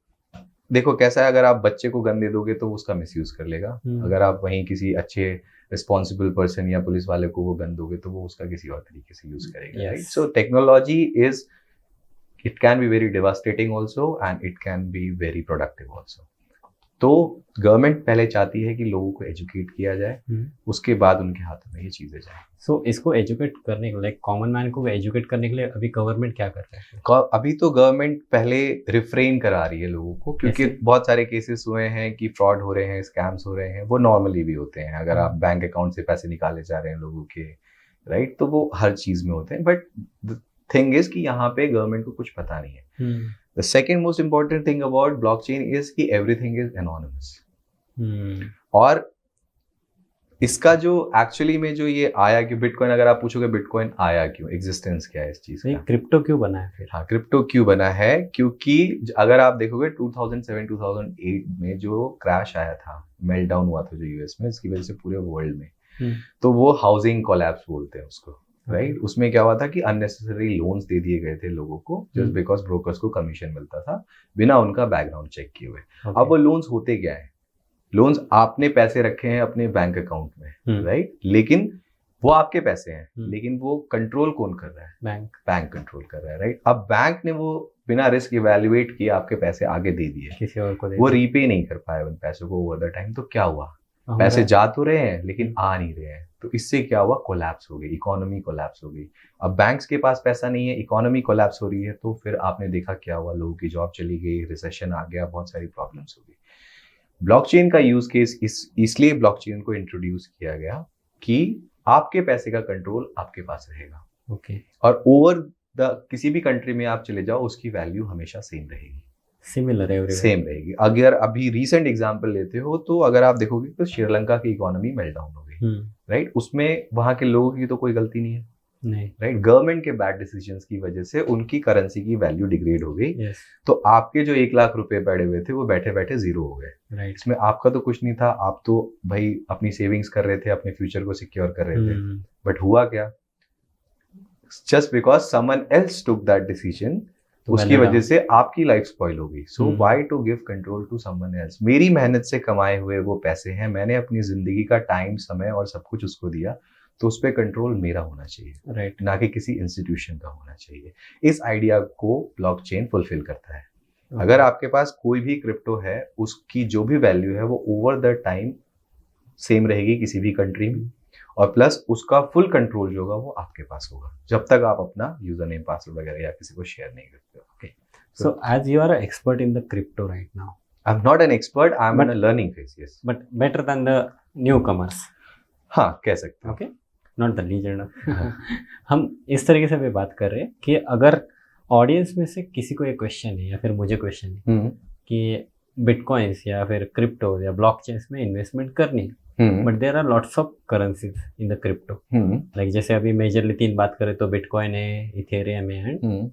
देखो कैसा है, अगर आप बच्चे को गन दे दोगे तो वो उसका मिसयूज कर लेगा, अगर आप वहीं किसी अच्छे रिस्पॉन्सिबल पर्सन या पुलिस वाले को वो गन दोगे तो वो उसका किसी और तरीके से यूज करेगा, right? So technology is, it can be very devastating also and it can be very productive also. तो गवर्नमेंट पहले चाहती है कि लोगों को एजुकेट किया जाए, उसके बाद उनके हाथों में ये चीजें जाए। सो इसको एजुकेट करने के लिए, कॉमन मैन को एजुकेट करने के लिए अभी गवर्नमेंट क्या कर रहा है? अभी तो गवर्नमेंट पहले रिफ्रेन करा रही है लोगों को, क्योंकि बहुत सारे केसेस हुए हैं कि फ्रॉड हो रहे हैं, स्कैम्स हो रहे हैं, वो नॉर्मली भी होते हैं। अगर आप बैंक अकाउंट से पैसे निकाले जा रहे हैं लोगों के, राइट, तो वो हर चीज में होते हैं। बट थिंग इज कि यहाँ पे गवर्नमेंट को कुछ पता नहीं है। The second most important thing about blockchain is कि एवरीथिंग इज एनोनिमस। और इसका जो एक्चुअली में जो ये आया कि बिटकॉइन, अगर आप पूछोगे बिटकॉइन आया क्यों, एग्जिस्टेंस क्या है इस चीज का, क्रिप्टो क्यों बना है फिर? हाँ, क्रिप्टो क्यों बना है, क्योंकि अगर आप देखोगे 2007-2008 में जो क्रैश आया था, मेल्टडाउन हुआ था जो यूएस में, इसकी वजह से पूरे वर्ल्ड में, तो वो हाउसिंग कोलैप्स बोलते हैं उसको, राइट? उसमें क्या हुआ था कि अननेसेसरी लोन्स दे दिए गए थे लोगों को, जस्ट बिकॉज ब्रोकर्स को कमीशन मिलता था बिना उनका बैकग्राउंड चेक किए हुए। अब वो लोन्स होते क्या है, लोन्स आपने पैसे रखे हैं अपने बैंक अकाउंट में, राइट, लेकिन वो आपके पैसे हैं, लेकिन वो कंट्रोल कौन कर रहा है? बैंक कंट्रोल कर रहा है, राइट? अब बैंक ने वो बिना रिस्क इवेल्युएट किए आपके पैसे आगे दे दिए, किसी और को वो रीपे नहीं कर पाए उन पैसों को ओवर द टाइम। तो क्या हुआ, पैसे जा तो रहे हैं लेकिन आ नहीं रहे हैं, तो इससे क्या हुआ, कोलैप्स हो गई, इकोनॉमी कोलैप्स हो गई। अब बैंक्स के पास पैसा नहीं है, इकोनॉमी कोलैप्स हो रही है, तो फिर आपने देखा क्या हुआ, लोगों की जॉब चली गई, रिसेशन आ गया, बहुत सारी प्रॉब्लम्स हो गई। ब्लॉकचेन का यूज केस इसलिए ब्लॉकचेन को इंट्रोड्यूस किया गया कि आपके पैसे का कंट्रोल आपके पास रहेगा, ओके, और ओवर द किसी भी कंट्री में आप चले जाओ उसकी वैल्यू हमेशा सेम रहेगी, सिमिलर है, सेम रहेगी। अगर अभी रिसेंट एग्जांपल लेते हो तो अगर आप देखोगे तो श्रीलंका की इकोनॉमी मेल्टडाउन हो गई, राइट? उसमें वहां के लोगों की तो कोई गलती नहीं है, नहीं, राइट? गवर्नमेंट के बैड डिसीजंस की वजह से उनकी करेंसी की वैल्यू डिग्रेड हो गई, तो आपके जो 1 लाख रुपए पड़े हुए थे वो बैठे बैठे जीरो हो गए, राइट? इसमें आपका तो कुछ नहीं था, आप तो भाई अपनी सेविंग्स कर रहे थे, अपने फ्यूचर को सिक्योर कर रहे थे, बट हुआ क्या, just because someone else took that decision, उसकी वजह से आपकी लाइफ स्पॉइल हो गई। So why to give control to someone else? मेरी मेहनत से कमाए हुए वो पैसे हैं, मैंने अपनी जिंदगी का टाइम, समय और सब कुछ उसको दिया, तो उस पर कंट्रोल मेरा होना चाहिए, राइट, ना कि किसी इंस्टीट्यूशन का होना चाहिए। इस आइडिया को ब्लॉकचेन फुलफिल करता है। अगर आपके पास कोई भी क्रिप्टो है, उसकी जो भी वैल्यू है वो ओवर द टाइम सेम रहेगी किसी भी कंट्री में, और प्लस उसका फुल कंट्रोल जो होगा वो आपके पास होगा, जब तक आप अपना यूजर नेम पासवर्ड वगैरह या किसी को शेयर नहीं करते हो। Okay, so as you are expert in the crypto right now, I am not an expert, I am in a learning phase, yes, but better than the newcomers, हाँ, कह सकते हैं, ओके, नॉट द लीजेंड। हम इस तरीके से भी बात कर रहे हैं कि अगर ऑडियंस में से किसी को एक क्वेश्चन है या फिर मुझे क्वेश्चन है कि बिटकॉइंस या फिर क्रिप्टो या ब्लॉकचेन्स में इन्वेस्टमेंट करनी है, but there are lots of currencies in the crypto, like जैसे अभी मेजरली 3 बात करें तो बिटकॉइन है, इथेरियम है, and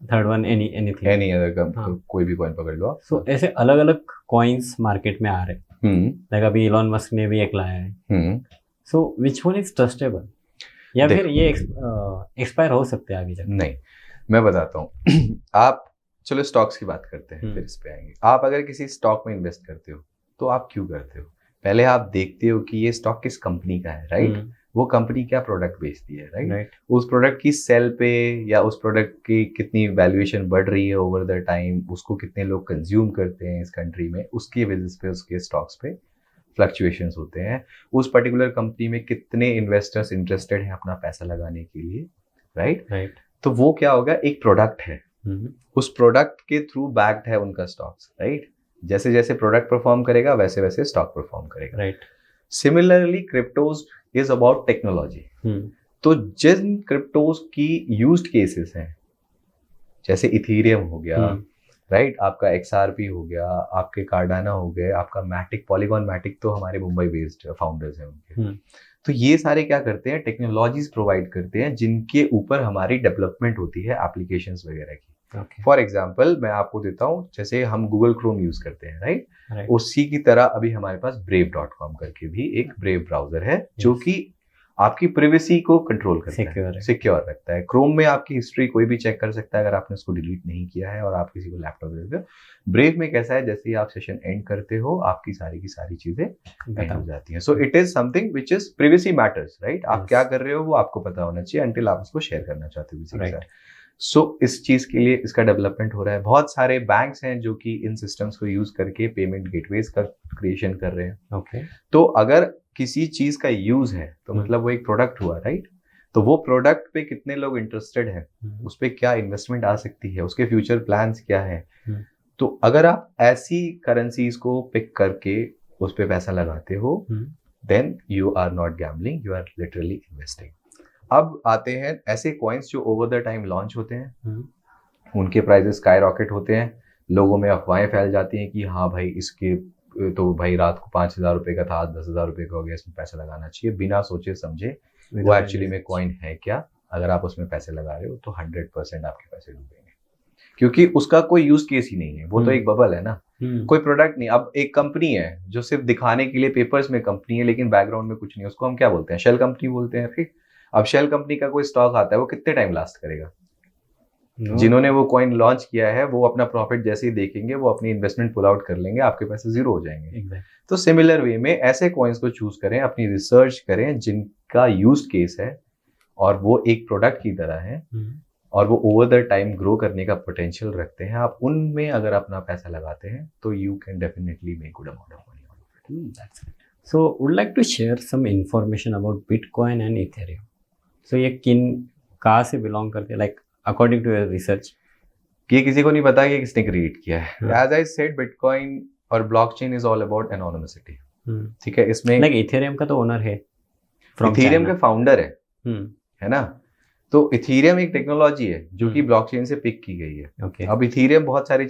third one anything, any other, कोई भी कॉइन पकड़ लो आप। सो ऐसे अलग अलग कॉइन्स मार्केट में आ रहे हैं, लाइक अभी इलॉन मस्क ने भी एक लाया है, सो विच वन इज ट्रस्टेबल, या फिर ये एक्सपायर हो सकते हैं आगे जाकर? नहीं, मैं बताता हूँ। आप चलो स्टॉक्स की बात करते हैं, फिर इस पे आएंगे। आप अगर किसी स्टॉक में इन्वेस्ट करते हो तो आप क्यों करते हो? पहले आप देखते हो कि ये स्टॉक किस कंपनी का है, राइट? वो कंपनी क्या प्रोडक्ट बेचती है, राइट? उस प्रोडक्ट की सेल पे या उस प्रोडक्ट की कितनी वैल्यूएशन बढ़ रही है ओवर द टाइम, उसको कितने लोग कंज्यूम करते हैं इस कंट्री में, उसकी बेसिस पे उसके स्टॉक्स पे फ्लक्चुएशंस होते हैं, उस पर्टिकुलर कंपनी में कितने इन्वेस्टर्स इंटरेस्टेड हैं अपना पैसा लगाने के लिए, राइट। तो वो क्या होगा, एक प्रोडक्ट है, उस प्रोडक्ट के थ्रू बैक्ड है उनका स्टॉक्स, राइट। जैसे जैसे प्रोडक्ट परफॉर्म करेगा वैसे वैसे स्टॉक परफॉर्म करेगा, right. Similarly cryptos is about technology. तो जिन क्रिप्टोज की यूज्ड केसेस हैं, जैसे इथेरियम हो गया, राइट, आपका XRP हो गया, आपके कार्डाना हो गए, आपका मैटिक, पॉलीगॉन मैटिक तो हमारे मुंबई बेस्ड फाउंडर्स हैं उनके। तो ये सारे क्या करते हैं, टेक्नोलॉजीज प्रोवाइड करते हैं जिनके ऊपर हमारी डेवलपमेंट होती है एप्लीकेशंस वगैरह की। फॉर एग्जाम्पल मैं आपको देता हूँ, जैसे हम गूगल क्रोम यूज करते हैं, राइट, उसी की तरह अभी हमारे पास brave.com करके भी एक ब्रेव ब्राउजर है जो कि आपकी प्राइवेसी को कंट्रोल करता है, सिक्योर रखता है। क्रोम में आपकी हिस्ट्री कोई भी चेक कर सकता है अगर आपने उसको डिलीट नहीं किया है और आप किसी को लैपटॉप दे देते हो। ब्रेव में कैसा है, जैसे ही आप सेशन एंड करते हो आपकी सारी की सारी चीजें एंड हो जाती हैं। So it is something which is privacy matters, right. आप क्या कर रहे हो वो आपको पता होना चाहिए अंटिल आप उसको शेयर करना चाहते हो किसी के साथ। सो इस चीज के लिए इसका डेवलपमेंट हो रहा है। बहुत सारे बैंक्स हैं जो कि इन सिस्टम्स को यूज करके पेमेंट गेटवेज का क्रिएशन कर रहे हैं। तो अगर किसी चीज का यूज है तो मतलब वो एक प्रोडक्ट हुआ, राइट। तो वो प्रोडक्ट पे कितने लोग इंटरेस्टेड हैं, उस पे क्या इन्वेस्टमेंट आ सकती है, उसके फ्यूचर प्लान्स क्या है। तो अगर आप ऐसी करेंसीज को पिक करके उस पे पैसा लगाते हो, then you are not gambling, you are literally investing. अब आते हैं ऐसे कॉइन्स जो ओवर द टाइम लॉन्च होते हैं, उनके प्राइसेस स्काई रॉकेट होते हैं, लोगों में अफवाहें फैल जाती हैं कि हाँ भाई इसके तो भाई रात को 5,000 रुपए का था, आज 10,000 रुपए का हो गया, इसमें पैसा लगाना चाहिए, बिना सोचे समझे वो एक्चुअली में कॉइन है क्या। अगर आप उसमें पैसे लगा रहे हो तो 100% आपके पैसे डूबेंगे, क्योंकि उसका कोई यूज केस ही नहीं है, वो तो एक बबल है ना, कोई प्रोडक्ट नहीं। अब एक कंपनी है जो सिर्फ दिखाने के लिए पेपर्स में कंपनी है लेकिन बैकग्राउंड में कुछ नहीं, उसको हम क्या बोलते हैं, शेल कंपनी बोलते हैं, ठीक। अब शेल कंपनी का कोई स्टॉक आता है, वो कितने टाइम लास्ट करेगा? जिन्होंने वो कॉइन लॉन्च किया है वो अपना प्रॉफिट जैसे ही देखेंगे वो अपनी इन्वेस्टमेंट पुल आउट कर लेंगे, आपके पैसे जीरो हो जाएंगे। तो सिमिलर वे में ऐसे कॉइन्स को चूज करें, अपनी रिसर्च करें जिनका यूज केस है और वो एक प्रोडक्ट की तरह है और वो ओवर द टाइम ग्रो करने का पोटेंशियल रखते हैं। आप उनमें अगर अपना पैसा लगाते हैं तो you can definitely make good amount of money. So would like to share some information about bitcoin and ethereum. So ये कहाँ से बिलोंग करते हैं, like according to your research? ये किसी को नहीं पता कि किसने क्रिएट किया है। एज आई सेड, बिटकॉइन और ब्लॉकचेन इज ऑल अबाउट एनोनिमिसिटी, ठीक है। इसमें लाइक इथेरियम का तो ओनर है, इथेरियम के फाउंडर है ना। तो इथेरियम एक टेक्नोलॉजी है जो कि ब्लॉकचेन से पिक की गई है। अब इथेरियम बहुत सारी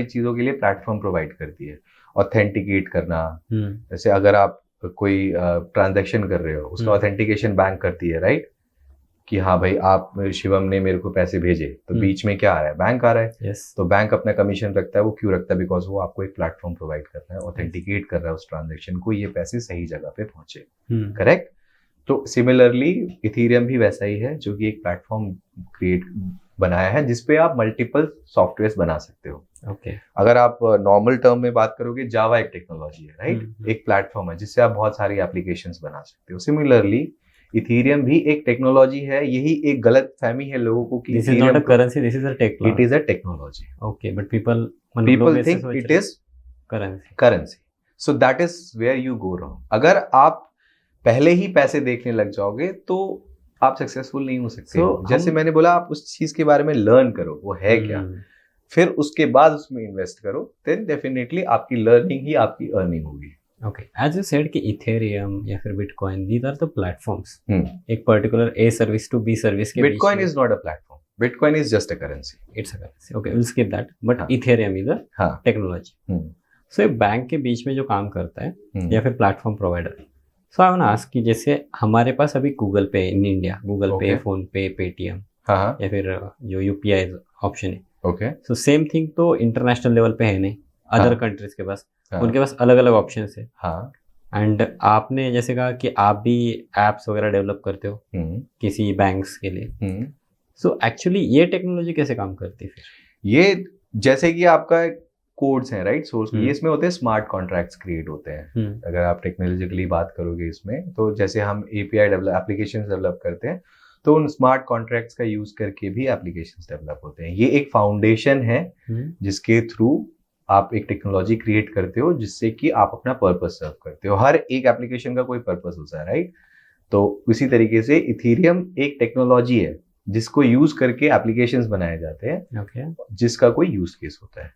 चीजों के लिए प्लेटफॉर्म प्रोवाइड करती है, ऑथेंटिकेट करना। जैसे अगर आप कोई ट्रांजैक्शन कर रहे हो उसका ऑथेंटिकेशन बैंक करती है, राइट, कि हाँ भाई आप शिवम ने मेरे को पैसे भेजे, तो बीच में क्या आ रहा है, बैंक आ रहा है। तो बैंक अपना कमीशन रखता है। वो क्यों रखता है? बिकॉज वो आपको एक प्लेटफॉर्म प्रोवाइड कर रहा है, ऑथेंटिकेट कर रहा है उस ट्रांजैक्शन को, ये पैसे सही जगह पे पहुंचे, करेक्ट। तो सिमिलरली इथेरियम भी वैसा ही है जो कि एक प्लेटफॉर्म बनाया है जिसपे आप मल्टीपल सॉफ्टवेयर बना सकते हो। अगर आप नॉर्मल टर्म में बात करोगे, जावा एक टेक्नोलॉजी है, राइट, एक प्लेटफॉर्म है जिससे आप बहुत सारी एप्लीकेशंस बना सकते हो। सिमिलरली इथेरियम भी एक टेक्नोलॉजी है। यही एक गलत फहमी है लोगों को कि this is not a currency, this is a technology. It is a technology, okay, but people think it is currency. So that is where you go wrong. अगर आप पहले ही पैसे देखने लग जाओगे तो आप सक्सेसफुल नहीं हो सकते। जैसे मैंने बोला, आप उस चीज के बारे में लर्न करो वो है क्या, फिर उसके बाद उसमें इन्वेस्ट करो, देन डेफिनेटली आपकी लर्निंग ही आपकी अर्निंग होगी। ओके, एज यू सेड कि इथेरियम या फिर bitcoin, these are the platforms, एक particular a service to be service के। Bitcoin is not a platform, bitcoin is just a currency, it's a currency. Okay, will skip that, but ethereum is a technology. So ये bank के बीच में जो काम करता है या फिर platform provider, so I want to ask कि जैसे हमारे पास अभी Google Pay in India, Google Pay, PhonePe, Paytm या फिर जो यूपीआई ऑप्शन है, ओके, सो सेम थिंग तो इंटरनेशनल लेवल पे है नहीं, अदर कंट्रीज के पास उनके पास अलग अलग ऑप्शन है। एंड आपने जैसे कहा कि आप भी एप्स वगैरह डेवलप करते हो किसी बैंक्स के लिए, सो एक्चुअली ये टेक्नोलॉजी कैसे काम करती है फिर? ये जैसे कि आपका कोड्स हैं, राइट, सोर्स ये इसमें होते हैं, स्मार्ट कॉन्ट्रैक्ट्स क्रिएट होते हैं। अगर आप टेक्नोलॉजिकली बात करोगे इसमें, तो जैसे हम एपीआई एप्लीकेशंस डेवलप करते हैं तो उन स्मार्ट कॉन्ट्रैक्ट्स का यूज करके भी एप्लीकेशंस डेवलप होते हैं। ये एक फाउंडेशन है जिसके थ्रू आप एक टेक्नोलॉजी क्रिएट करते हो जिससे कि आप अपना पर्पस सर्व करते हो। हर एक एप्लीकेशन का कोई पर्पस होता है, राइट? तो इसी तरीके से इथेरियम एक टेक्नोलॉजी है जिसको यूज करके एप्लीकेशंस बनाए जाते हैं, जिसका कोई यूज केस होता है।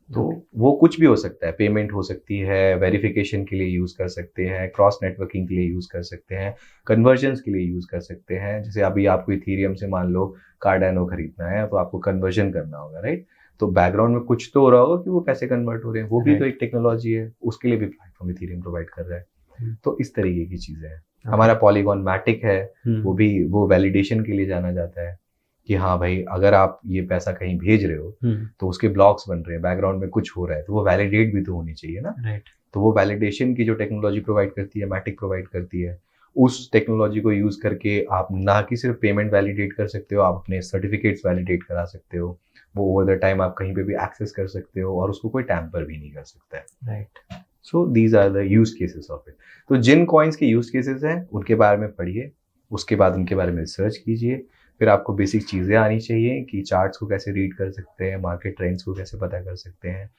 तो वो कुछ भी हो सकता है, पेमेंट हो सकती है, वेरिफिकेशन के लिए यूज कर सकते हैं, क्रॉस नेटवर्किंग के लिए यूज कर सकते हैं, कन्वर्जन्स के लिए यूज कर सकते हैं। जैसे अभी आपको इथेरियम से मान लो कार्डानो खरीदना है तो आपको कन्वर्जन करना होगा, राइट? तो बैकग्राउंड में कुछ तो हो रहा होगा कि वो पैसे कन्वर्ट हो रहे हैं, वो भी तो एक टेक्नोलॉजी है, उसके लिए भी प्लेटफॉर्म इथेरियम प्रोवाइड कर रहा है। तो इस तरीके की चीजें हैं। हमारा पॉलीगॉन मैटिक है, वो वैलिडेशन के लिए जाना जाता है कि हाँ भाई, अगर आप ये पैसा कहीं भेज रहे हो तो उसके ब्लॉक्स बन रहे हैं, बैकग्राउंड में कुछ हो रहा है, तो वो वैलिडेट भी तो होनी चाहिए ना, राइट? तो वो वैलिडेशन की जो टेक्नोलॉजी प्रोवाइड करती है, मैटिक प्रोवाइड करती है। उस टेक्नोलॉजी को यूज करके आप ना कि सिर्फ पेमेंट वैलिडेट कर सकते हो, आप अपने सर्टिफिकेट्स वैलिडेट करा सकते हो। वो ओवर द टाइम आप कहीं पे भी एक्सेस कर सकते हो और उसको कोई टैम्पर भी नहीं कर सकता है, right? So these are the use cases of it. तो जिन कॉइन्स के यूज केसेस हैं उनके बारे में पढ़िए, उसके बाद उनके बारे में रिसर्च कीजिए। फिर आपको बेसिक चीज़ें आनी चाहिए कि चार्ट्स को कैसे रीड कर सकते हैं, मार्केट ट्रेंड्स को कैसे पता कर सकते हैं।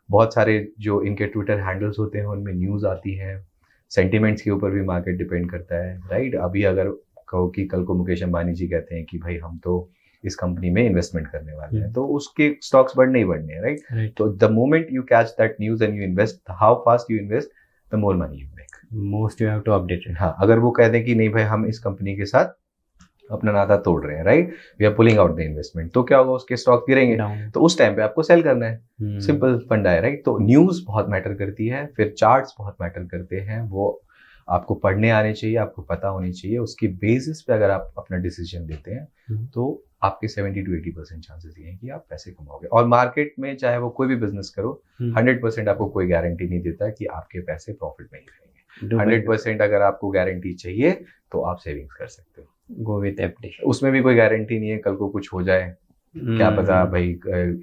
बहुत सारे जो इनके ट्विटर हैंडल्स होते हैं उनमें न्यूज़ आती हैं, सेंटिमेंट्स के ऊपर भी मार्केट डिपेंड करता है, राइट? अभी अगर कहो कि कल को मुकेश अंबानी जी कहते हैं कि भाई हम तो इस कंपनी में इन्वेस्टमेंट करने वाले हैं, तो उसके स्टॉक्स बढ़ने ही बढ़ने हैं, राइट? तो the moment you catch that news and you invest, how fast you invest, the more money you make. Most you have to update it. हाँ, अगर वो कह दें कि नहीं भाई हम इस कंपनी के साथ अपना नाता तोड़ रहे हैं, right, we are pulling out the investment, तो क्या होगा, उसके स्टॉक गिरेंगे, तो उस टाइम पे आपको सेल करना है। सिंपल फंडा है, राइट? तो न्यूज़ बहुत मैटर करती है, फिर चार्ट्स बहुत मैटर करते हैं, वो आपको पढ़ने आने चाहिए, आपको पता होनी चाहिए। उसकी बेसिस पे अगर आप अपना डिसीजन लेते हैं तो आपके 70 to 80% चांसेस ये हैं कि आप पैसे कमाओगे। और मार्केट में चाहे वो कोई भी बिजनेस करो, 100% आपको कोई गारंटी नहीं देता कि आपके पैसे प्रॉफिट में ही रहेंगे। 100% अगर आपको गारंटी चाहिए तो आप सेविंग्स कर सकते हो, गो विद एफडी। उसमें भी कोई गारंटी नहीं है, कल को कुछ हो जाए, क्या पता भाई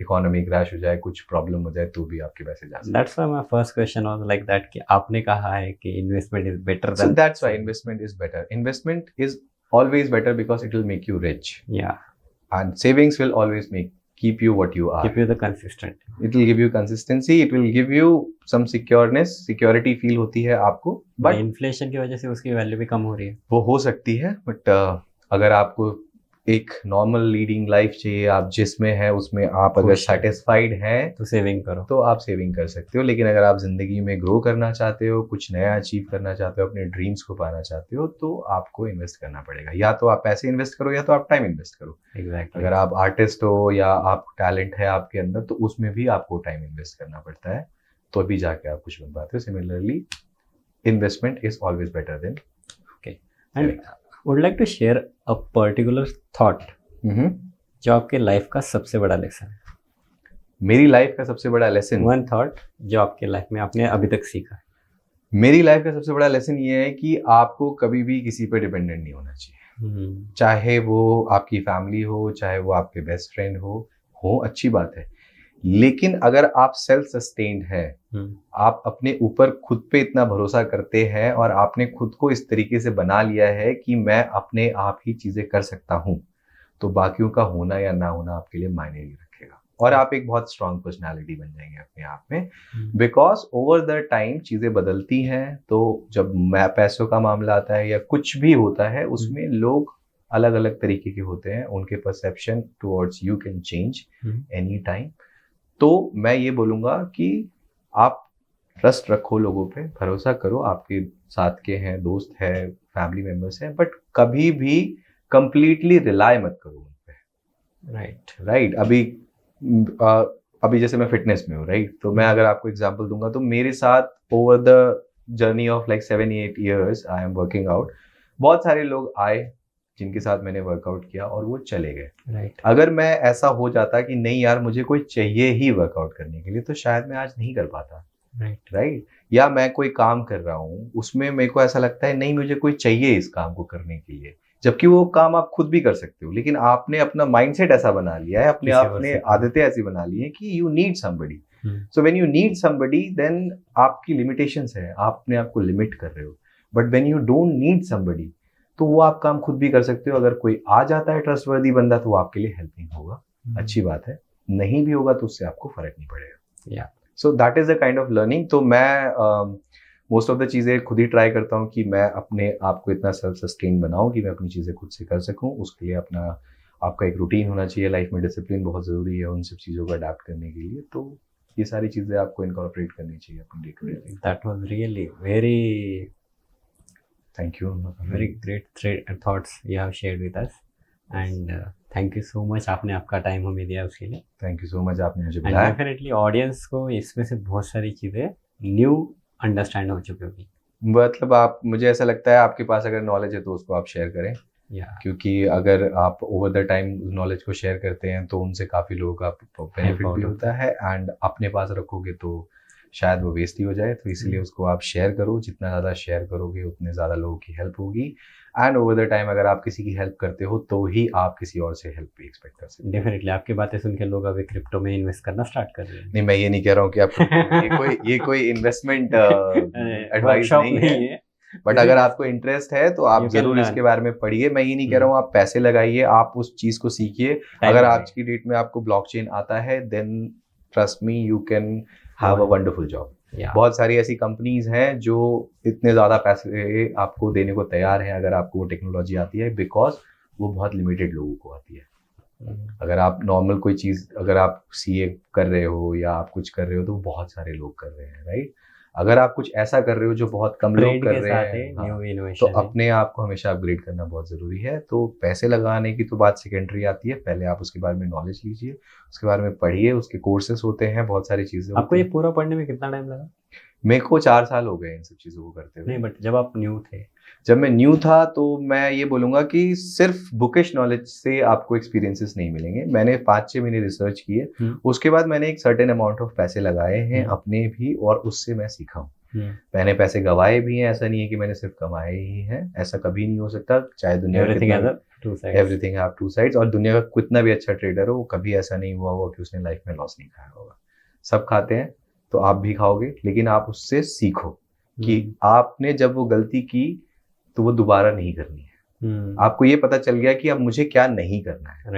इकोनॉमी क्रैश हो जाए, कुछ प्रॉब्लम हो जाए, तो भी आपके पैसे जा सकते हैं। That's why my first question was like that कि आपने कहा है कि investment is better than. So that's why investment is better. Investment is always better because it will make you rich. Yeah. And savings will always keep you what you are. Keep you the consistent. It will give you consistency. It will give you some secureness, security feel होती है आपको. But inflation की वजह से उसकी value भी कम हो रही है. वो हो सकती है, but अगर आपको एक नॉर्मल लीडिंग लाइफ चाहिए, आप जिसमें है उसमें आप अगर सेटिस्फाइड हैं तो सेविंग करो, तो आप सेविंग कर सकते हो। लेकिन अगर आप जिंदगी में ग्रो करना चाहते हो, कुछ नया अचीव करना चाहते हो, अपने ड्रीम्स को पाना चाहते हो, तो आपको इन्वेस्ट करना पड़ेगा। या तो आप पैसे इन्वेस्ट करो या तो आप टाइम इन्वेस्ट करो। Exactly. अगर आप आर्टिस्ट हो या आप टैलेंट है आपके अंदर, तो उसमें भी आपको टाइम इन्वेस्ट करना पड़ता है, तो अभी जाके आप कुछ बन पाते हो। Similarly investment is always better than. Okay, and would like to share a particular thought जो आपके लाइफ का सबसे बड़ा लेसन है। मेरी लाइफ का सबसे बड़ा लेसन, वन थॉट जो आपके लाइफ में आपने अभी तक सीखा। मेरी लाइफ का सबसे बड़ा लेसन ये है कि आपको कभी भी किसी पे डिपेंडेंट नहीं होना चाहिए। चाहे वो आपकी फैमिली हो, चाहे वो आपके बेस्ट फ्रेंड हो अच्छी बात है, लेकिन अगर आप सेल्फ सस्टेन्ड है, आप अपने ऊपर खुद पे इतना भरोसा करते हैं और आपने खुद को इस तरीके से बना लिया है कि मैं अपने आप ही चीजें कर सकता हूं, तो बाकियों का होना या ना होना आपके लिए मायने नहीं रखेगा और आप एक बहुत स्ट्रांग पर्सनालिटी बन जाएंगे अपने आप में। बिकॉज ओवर द टाइम चीजें बदलती हैं, तो जब पैसों का मामला आता है या कुछ भी होता है, उसमें लोग अलग अलग तरीके के होते हैं, उनके perception towards you can change any time. तो मैं ये बोलूँगा कि आप ट्रस्ट रखो लोगों पे, भरोसा करो, आपके साथ के हैं, दोस्त है, फैमिली मेम्बर्स हैं, बट कभी भी कंप्लीटली रिलाय मत करो उन पे। राइट। अभी जैसे मैं फिटनेस में हूँ, राइट, तो मैं अगर आपको एग्जांपल दूंगा तो मेरे साथ over the journey of like 7-8 years I am working out, बहुत सारे लोग आए जिनके साथ मैंने वर्कआउट किया और वो चले गए। राइट। अगर मैं ऐसा हो जाता कि नहीं यार मुझे कोई चाहिए ही वर्कआउट करने के लिए, तो शायद मैं आज नहीं कर पाता। राइट। या मैं कोई काम कर रहा हूँ, उसमें मेरे को ऐसा लगता है नहीं मुझे कोई चाहिए इस काम को करने के लिए, जबकि वो काम आप खुद भी कर सकते हो, लेकिन आपने अपना माइंडसेट ऐसा बना लिया है, अपने आपने आदतें ऐसी बना ली है कि you need somebody. So when you need somebody then आपकी लिमिटेशंस है, आप अपने आप को लिमिट कर रहे हो। But when you don't need somebody, तो वो आप काम खुद भी कर सकते हो। अगर कोई आ जाता है ट्रस्टवर्दी बंदा, तो वो आपके लिए हेल्पिंग होगा, अच्छी बात है। नहीं भी होगा तो उससे आपको फर्क नहीं पड़ेगा। So that is the kind of learning. तो मैं मोस्ट ऑफ द चीज़ें खुद ही ट्राई करता हूँ कि मैं अपने आप को इतना सेल्फ सस्टेन बनाऊँ कि मैं अपनी चीज़ें खुद से कर सकूँ। उसके लिए आपका एक रूटीन होना चाहिए, लाइफ में डिसिप्लिन बहुत ज़रूरी है उन सब चीज़ों को अडाप्ट करने के लिए। तो ये सारी चीज़ें आपको इनकॉर्पोरेट करनी चाहिए अपनी day to day life. That was really very thank you. Very great thoughts you have shared with us and thank you so much, आपने आपका टाइम हमें दिया उसके लिए। थैंक यू सो मच, आपने मुझे एंड बुलाया। डेफिनेटली ऑडियंस को इसमें से बहुत सारी चीज़ें न्यू अंडरस्टैंड हो चुकी होगी। मतलब आप, मुझे ऐसा लगता है आपके पास अगर नॉलेज है तो उसको आप शेयर करें, क्योंकि अगर आप ओवर द टाइम नॉलेज को शेयर करते हैं तो उनसे काफ़ी लोगों का बेनिफिट भी होता है, एंड अपने पास रखोगे तो शायद वो वेस्ट ही हो जाए। तो इसीलिए उसको आप शेयर करो, जितना ज़्यादा शेयर करोगे उतने ज़्यादा लोगों की हेल्प होगी। एंड ओवर द टाइम अगर आप किसी की हेल्प करते हो तो ही आप किसी और से हेल्प भी एक्सपेक्ट कर सकते हो। डेफिनेटली आपकी बातें सुन के लोग अभी क्रिप्टो में इन्वेस्ट करना स्टार्ट कर रहे हैं। नहीं, मैं ये नहीं कह रहा हूँ कि आप ये कोई इन्वेस्टमेंट एडवाइस नहीं है, बट अगर आपको इंटरेस्ट है तो आप जरूर इसके बारे में पढ़िए। मैं ये नहीं कह रहा हूँ आप पैसे लगाइए, आप उस चीज को सीखिए। अगर आज की डेट में आपको ब्लॉकचेन आता है then trust me you can have a wonderful job. बहुत सारी ऐसी कंपनीज हैं जो इतने ज़्यादा पैसे आपको देने को तैयार हैं अगर आपको वो टेक्नोलॉजी आती है, बिकॉज वो बहुत लिमिटेड लोगों को आती है। अगर आप नॉर्मल कोई चीज़, अगर आप सीए कर रहे हो या आप कुछ कर रहे हो तो बहुत सारे लोग कर रहे हैं, राइट। अगर आप कुछ ऐसा कर रहे हो जो बहुत कम लोग कर रहे हैं, तो अपने आप को हमेशा अपग्रेड करना बहुत ज़रूरी है। तो पैसे लगाने की तो बात सेकेंडरी आती है, पहले आप उसके बारे में नॉलेज लीजिए, उसके बारे में पढ़िए, उसके कोर्सेस होते हैं, बहुत सारी चीज़ें। आपको ये पूरा पढ़ने में कितना टाइम लगा? मेरे को 4 साल हो गए इन सब चीज़ों को करते हुए। नहीं, बट जब आप न्यू थे? जब मैं न्यू था तो मैं ये बोलूँगा कि सिर्फ बुकिश नॉलेज से आपको एक्सपीरियंसेस नहीं मिलेंगे। मैंने 5-6 महीने रिसर्च किए, उसके बाद मैंने एक सर्टेन अमाउंट ऑफ पैसे लगाए हैं अपने भी, और उससे मैं सीखा हूँ। मैंने पैसे गवाए भी हैं, ऐसा नहीं है कि मैंने सिर्फ कमाए ही हैं, ऐसा कभी नहीं हो सकता। चाहे दुनिया एवरीथिंग हैव टू साइड्स, और दुनिया का कितना भी अच्छा ट्रेडर हो, वो कभी ऐसा नहीं हुआ होगा कि उसने लाइफ में लॉस नहीं खाया होगा। सब खाते हैं, तो आप भी खाओगे, लेकिन आप उससे सीखो कि आपने जब वो गलती की तो वो दोबारा नहीं करनी है। आपको ये पता चल गया कि अब मुझे क्या नहीं करना है,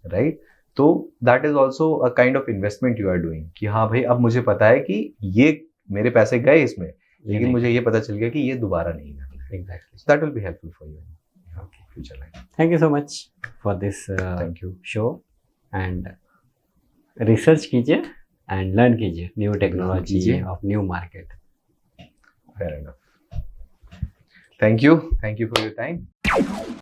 राइट। तो that is also a kind of investment you are doing, कि हाँ भाई अब मुझे पता है कि ये मेरे पैसे गए इसमें, लेकिन मुझे ये पता चल गया कि ये दोबारा नहीं करना है। Exactly, that will be helpful for you future life. Thank you so much for this thank you show, and research कीजिए एंड लर्न कीजिए new technology of new market. Fair enough. Thank you for your time.